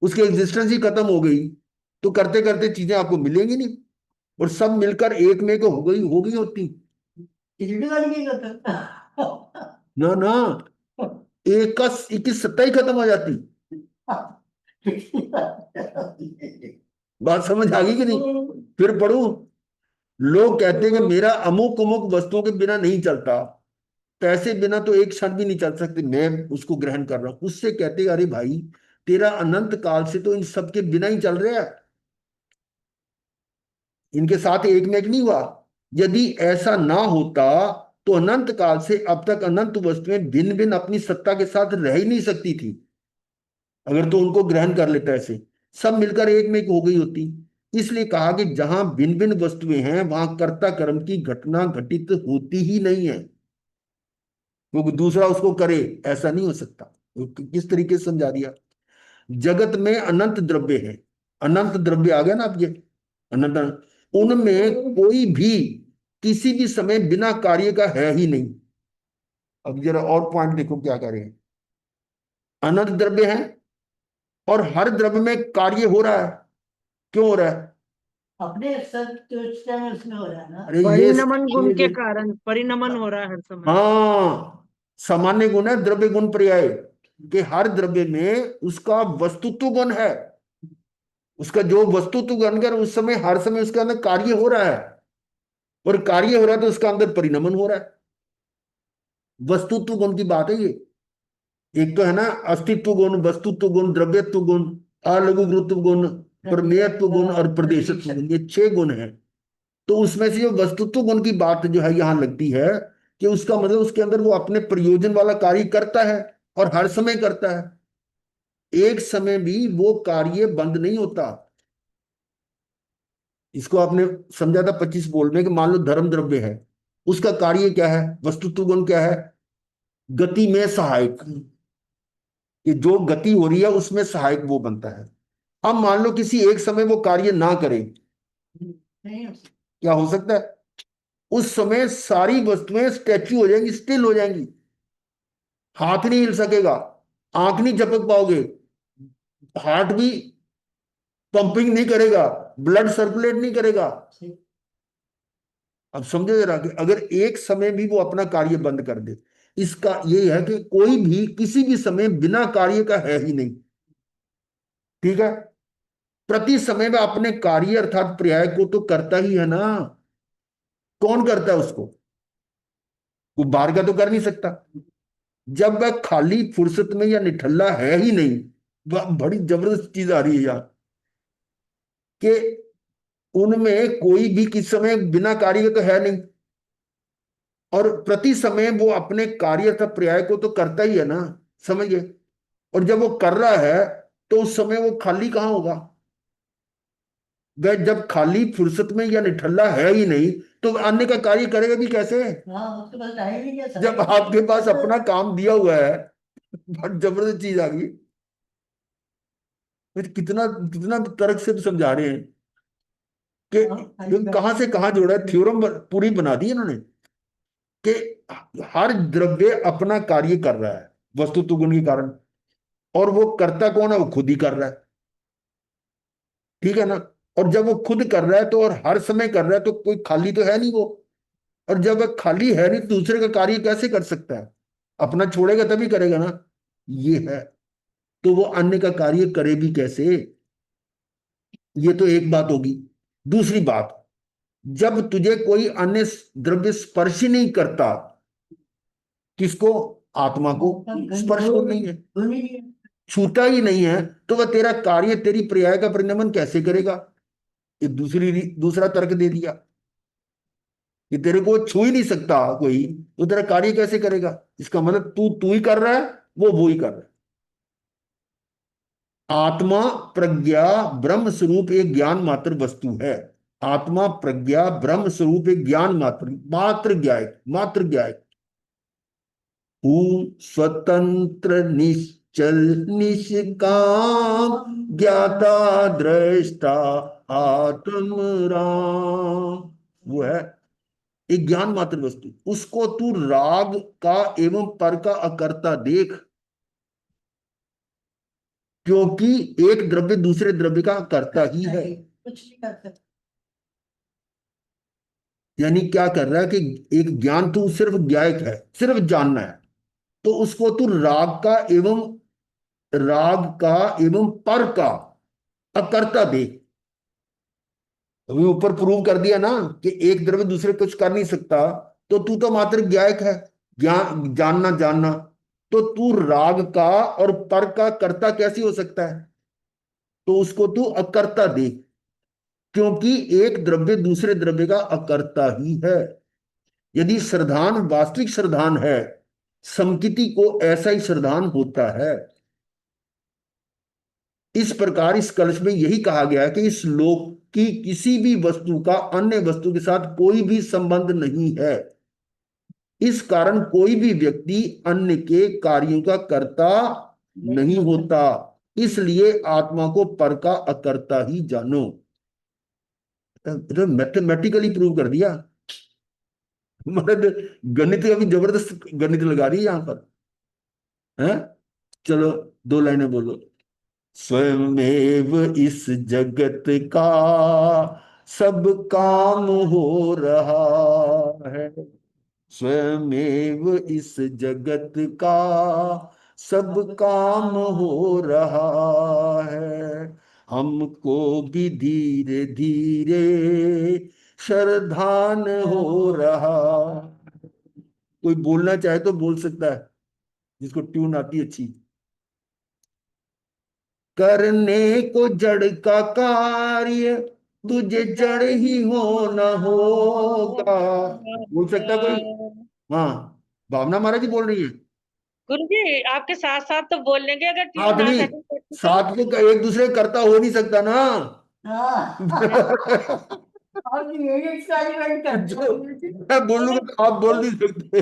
A: उसकी एग्जिस्टेंस ही खत्म हो गई, तो करते करते चीजें आपको मिलेंगी नहीं, और सब मिलकर एक में को हो गई होती।
B: खिचड़ी वाली नहीं होता।
A: ना ना, एक की सत्ता ही खत्म हो जाती। बात समझ आ गई कि नहीं? फिर पढ़ू लोग कहते हैं कि मेरा अमुक अमुक वस्तुओं के बिना नहीं चलता, पैसे बिना तो एक क्षण भी नहीं चल सकते, मैं उसको ग्रहण कर रहा हूं। उससे कहते हैं अरे भाई, तेरा अनंत काल से तो इन सब के बिना ही चल रहा है, इनके साथ एक में एक नहीं हुआ। यदि ऐसा ना होता तो अनंत काल से अब तक अनंत वस्तुएं भिन्न भिन्न अपनी सत्ता के साथ रह ही नहीं सकती थी, अगर तो उनको ग्रहण कर लेता ऐसे, सब मिलकर एक में एक हो गई होती। इसलिए कहा कि जहां भिन्न भिन्न वस्तुएं हैं वहां कर्ता कर्म की घटना घटित होती ही नहीं है, क्योंकि दूसरा उसको करे ऐसा नहीं हो सकता। तो किस तरीके से समझा दिया। जगत में अनंत द्रव्य है, अनंत द्रव्य आ गया ना अब ये अनंत, उनमें कोई भी किसी भी समय बिना कार्य का है ही नहीं। अब जरा और पॉइंट देखो क्या कर रहे हैं। अनंत द्रव्य है और हर द्रव्य में कार्य हो रहा है। क्यों हो रहा है?
B: अपने सत्य में उसमें हो रहा है ना।
A: अरे
E: परिणमन गुण के
A: ये
E: कारण परिणमन हो रहा है हर समय।
A: हाँ, सामान्य गुण है द्रव्य गुण पर्याय, कि हर द्रव्य में उसका वस्तुत्व गुण है, उसका जो वस्तुत्व गुण कर उस समय हर समय उसके अंदर कार्य हो रहा है, और कार्य हो रहा है तो उसका अंदर परिणमन हो रहा है। वस्तुत्व गुण की बात है ये। एक तो है ना अस्तित्व गुण, वस्तुत्व गुण, द्रव्यत्व गुण, अलघु गुरुत्व गुण, प्रमेयत्व गुण और प्रदेशत्व गुण, ये 6 गुण है। तो उसमें से जो वस्तुत्व गुण की बात जो है यहां लगती है कि उसका मतलब उसके अंदर वो अपने प्रयोजन वाला कार्य करता है और हर समय करता है, एक समय भी वो कार्य बंद नहीं होता। इसको आपने समझा था 25 बोल में कि मान लो धर्म द्रव्य है, उसका कार्य क्या है, वस्तुत्व गुण क्या है, गति में सहायक, कि जो गति हो रही है उसमें सहायक वो बनता है। अब मान लो किसी एक समय वो कार्य ना करे,
B: नहीं हो सकता।
A: क्या हो सकता है? उस समय सारी वस्तुएं स्टैच्यू हो जाएंगी, स्टिल हो जाएंगी, हाथ नहीं हिल सकेगा, आंख नहीं झपक पाओगे, हार्ट भी पंपिंग नहीं करेगा, ब्लड सर्कुलेट नहीं करेगा।
B: सही।
A: अब समझो जरा कि अगर एक समय भी वो अपना कार्य बंद कर दे, इसका ये है कि कोई भी किसी भी समय बिना कार्य का है ही नहीं। ठीक है, प्रति समय में अपने कार्य अर्थात पर्याय को तो करता ही है ना। कौन करता है उसको? वो बाहर का तो कर नहीं सकता। जब वह खाली फुर्सत में या निठल्ला है ही नहीं, वह बड़ी जबरदस्त चीज आ रही है यार, कि उनमें कोई भी किस समय बिना कार्य के तो है नहीं, और प्रति समय वो अपने कार्य अर्थात पर्याय को तो करता ही है ना, समझिए। और जब वो कर रहा है तो उस समय वो खाली कहाँ होगा? वह जब खाली फुर्सत में या निठल्ला है ही नहीं तो अन्य का कार्य करेगा भी कैसे?
B: हाँ, उसके पास टाइम ही नहीं है।
A: जब आपके पास अपना काम दिया हुआ है। बहुत जबरदस्त चीज आ गई। फिर कितना कितना तर्क से समझा रहे हैं कि कहां से कहां जोड़ा है, थ्योरम पूरी बना दी इन्होंने कि हर द्रव्य अपना कार्य कर रहा है वस्तुत्व गुण के कारण, और वो करता कौन है? वो खुद ही कर रहा है। ठीक है ना? और जब वो खुद कर रहा है तो और हर समय कर रहा है तो कोई खाली तो है नहीं वो, और जब वह खाली है नहीं तो दूसरे का कार्य कैसे कर सकता है? अपना छोड़ेगा तभी करेगा ना, ये है। तो वो अन्य का कार्य करे भी कैसे? ये तो एक बात होगी। दूसरी बात, जब तुझे कोई अन्य द्रव्य स्पर्श ही नहीं करता, किसको? आत्मा को स्पर्श तो नहीं है,
B: नहीं है।
A: छूता ही नहीं है, तो वह तेरा कार्य तेरी पर्याय का परिणमन कैसे करेगा? ये दूसरा तर्क दे दिया कि तेरे को छू ही नहीं सकता कोई, तो तेरा कार्य कैसे करेगा? इसका मतलब तू तू ही कर रहा है, वो ही कर रहा है। आत्मा प्रज्ञा ब्रह्म स्वरूप एक ज्ञान मात्र वस्तु है। आत्मा प्रज्ञा ब्रह्म स्वरूप एक ज्ञान मात्र मात्र ज्ञायक मात्र ज्ञायक, हूँ स्वतंत्र निश्चल निष्काम ज्ञाता दृष्टा आत्म राम। वो है एक ज्ञान मात्र वस्तु, उसको तू राग का एवं पर का अकर्ता देख, क्योंकि एक द्रव्य दूसरे द्रव्य का कर्ता ही है।
B: कुछ नहीं कर सकते।
A: यानी क्या कर रहा है कि एक ज्ञान तू सिर्फ ज्ञायक है, सिर्फ जानना है, तो उसको तू राग का एवं पर का अकर्ता देख, अभी ऊपर प्रूव कर दिया ना कि एक द्रव्य दूसरे कुछ कर नहीं सकता, तो तू तो मात्र ज्ञायक है, ज्ञान जानना जानना। तो तू राग का और पर का कर्ता कैसे हो सकता है? तो उसको तू अकर्ता दे, क्योंकि एक द्रव्य दूसरे द्रव्य का अकर्ता ही है। यदि श्रद्धान वास्तविक श्रद्धान है, समकिति को ऐसा ही श्रद्धान होता है। इस प्रकार इस कलश में यही कहा गया है कि इस लोक की किसी भी वस्तु का अन्य वस्तु के साथ कोई भी संबंध नहीं है। इस कारण कोई भी व्यक्ति अन्य के कार्यों का कर्ता नहीं होता। इसलिए आत्मा को पर का अकर्ता ही जानो। मैथमेटिकली प्रूव कर दिया। मतलब गणित का भी जबरदस्त गणित लगा रही है यहां पर है। चलो 2 लाइनें बोलो। स्वयमेव इस जगत का सब काम हो रहा है। स्वयमेव इस जगत का सब काम हो रहा है। हमको भी धीरे धीरे श्रद्धान हो रहा। कोई बोलना चाहे तो बोल सकता है, जिसको ट्यून आती है अच्छी। करने को जड़ का कार्य तुझे जड़ ही होना होगा। बोल सकता है कोई? हाँ, भावना महाराज जी बोल रही है।
E: गुरु जी आपके साथ साथ तो बोल लेंगे अगर ट्यून
A: साथ
E: ना
A: नहीं,
E: सेटिंग करती तो।
A: साथ में एक दूसरे का करता हो नहीं सकता ना।
B: हाँ और यही एक्सपेरिमेंट करते
A: जो
B: हैं।
A: मैं बोलूंगा तो आप बोल नहीं सकते।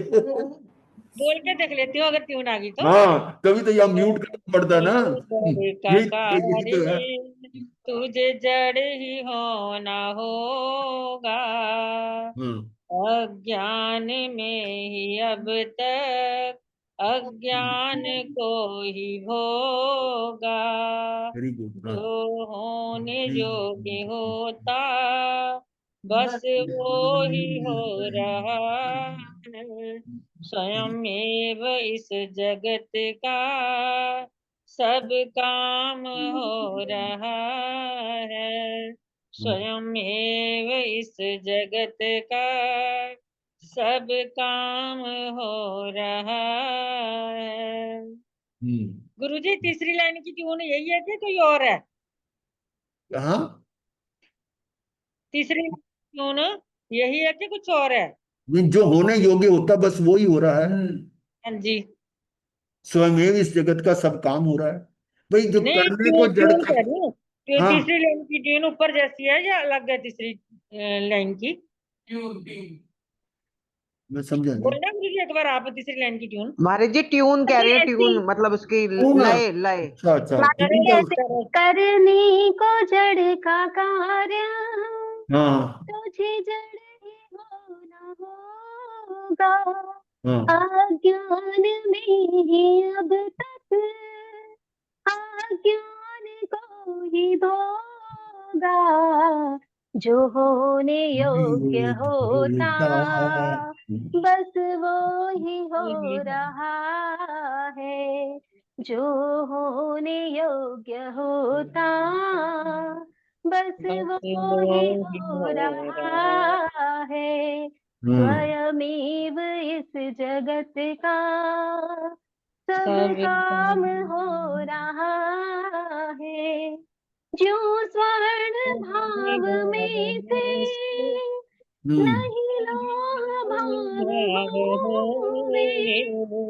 E: बोल के देख लेती हूँ अगर ट्यून आ गई तो।
A: हाँ, तभी तो यहाँ म्यूट करना पड़ता है ना।
E: जड़ का
A: यही तो है।
E: कार्य तुझे जड़ ही होना होगा।
A: हम्म।
E: अज्ञान में ही अब तक अज्ञान को ही भोगा।
A: Very good. हाँ।
E: जो होने योग्य होता बस वो ही हो रहा है। स्वयं एव इस जगत का सब काम हो रहा है। स्वयं एव इस जगत का सब काम हो रहा है।
A: हम्म।
E: गुरुजी तीसरी लाइन की ट्यून यही है कि कोई और है?
A: हाँ,
E: तीसरी ट्यून यही है कि कुछ और है?
A: जो होने योग्य होता बस वो ही हो रहा है।
E: हाँ जी।
A: स्वयं इस जगत का सब काम हो रहा है। भाई जो
E: नहीं
A: करने को जड़
E: ट्यून
A: का।
E: कह रही हूँ।
A: हाँ,
E: तीसरी लाइन की ट्यून ऊपर जैसी है या अलग है तीसरी लाइन की?
A: मैं समझा नहीं।
E: बोलना गुरुजी एक बार आप तीसरी लाइन की ट्यून।
D: महाराज जी ट्यून कह रहे हैं,
C: ऐसी
D: ट्यून मतलब उसकी
A: कौन?
D: लय लय।
A: अच्छा अच्छा,
C: लाइन
A: ठीक
C: में
A: है।
C: ऐसे, करने को जड़ का कार्य
A: हाँ
C: तुझे जड़ ही होना होगा।
A: हाँ।
C: अज्ञान में ही अब तक अज्ञान को ही भोगा। जो होने योग्य होता बस वो ही हो रहा है। जो होने योग्य होता बस
E: बस
C: वो
E: वो
C: ही
E: ही
C: हो
E: हो रहा
C: रहा है।
A: हम्म।
C: स्वयमेव इस जगत का सब
E: सब
C: काम हो रहा है। जो स्वर्ण भाव में से
A: हम्म।
C: नहीं लोह भाव होवे।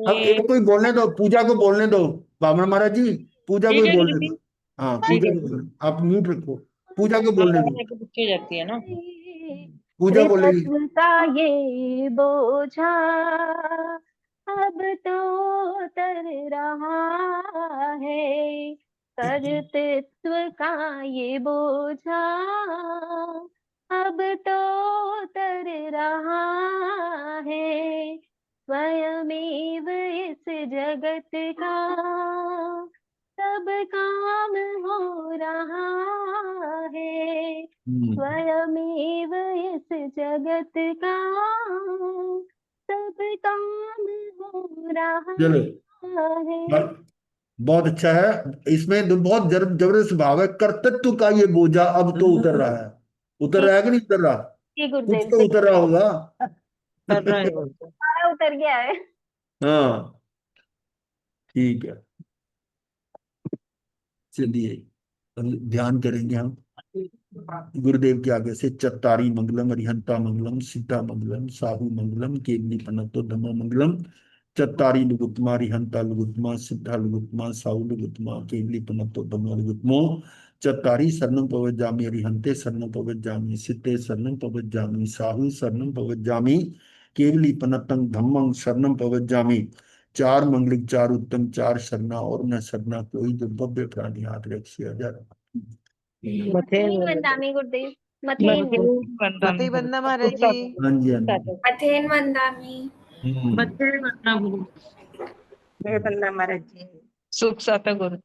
A: अब एक कोई बोलने दो, पूजा को बोलने दो। बामन महाराज जी, पूजा को
E: ठीक
A: ही
E: है
A: बोलने
E: गुरुजी।
A: दो। हाँ,
E: ठीक
A: पूजा
E: है
A: को
E: गुरुजी।
A: आप म्यूट रखो। पूजा को
E: हाँ
A: बोलने दो।
E: आवाज आपको पीछे हो जाती है ना।
A: पूजा बोलेगी।
C: त्रितत्व का ये बोझा अब तो तर रहा है। कर्तृत्व का ये बोझा अब तो तर रहा है। स्वयमेव इस जगत का सब काम हो रहा है।
A: हम्म।
C: स्वयमेव इस जगत का सब काम हो रहा
A: चलो,
C: है।
A: ब- बहुत अच्छा है। इसमें तो बहुत जबरदस्त भाव है। कर्तृत्व का ये बोझा अब तो उतर रहा है। उतर रहा है कि नहीं उतर रहा?
F: जी
A: कुछ
F: गुरुदेव
A: तो
F: जी,
A: उतर रहा होगा।
E: कर रहा है बोलते।
F: सारा उतर गया है।
A: हाँ ठीक है, चलिए ध्यान करेंगे हम गुरुदेव के आगे से। चत्तारी मंगलम, अरिहंता मंगलम, सिद्धा मंगलम, साहू मंगलम, केवली पनतो धम्म मंगलम। चत्तारी लुगुत्मा, अरिहंता लुगुत्मा, सिद्धा लुगुत्मा, साहू लुगुत्मा, केवली पनतो धम्म लुगुत्मो। चत्तारी शरणं पवज्जामि, अरिहंते शरणं पवज्जामि, सिद्धे शरणं पवज्जामि, साहू शरणं पवज्जामि, केवली पनतं धम्मं शरणं पवज्जामि। चार मंगलिक, चार उत्तम, चार शरणा और न शरणा कोई, जो भव्य प्राणी हाथ रखिए हजार।
F: मथेन वंदामी गुरुदेव, मथेन
D: मते बंदा महाराज जी।
A: हाँ जी हाँ जी।
C: अथेन वंदामी।
A: हम्म।
E: बच्चे बनना गुरु।
G: जय बल्ला महाराज जी, सुख साता गुरु।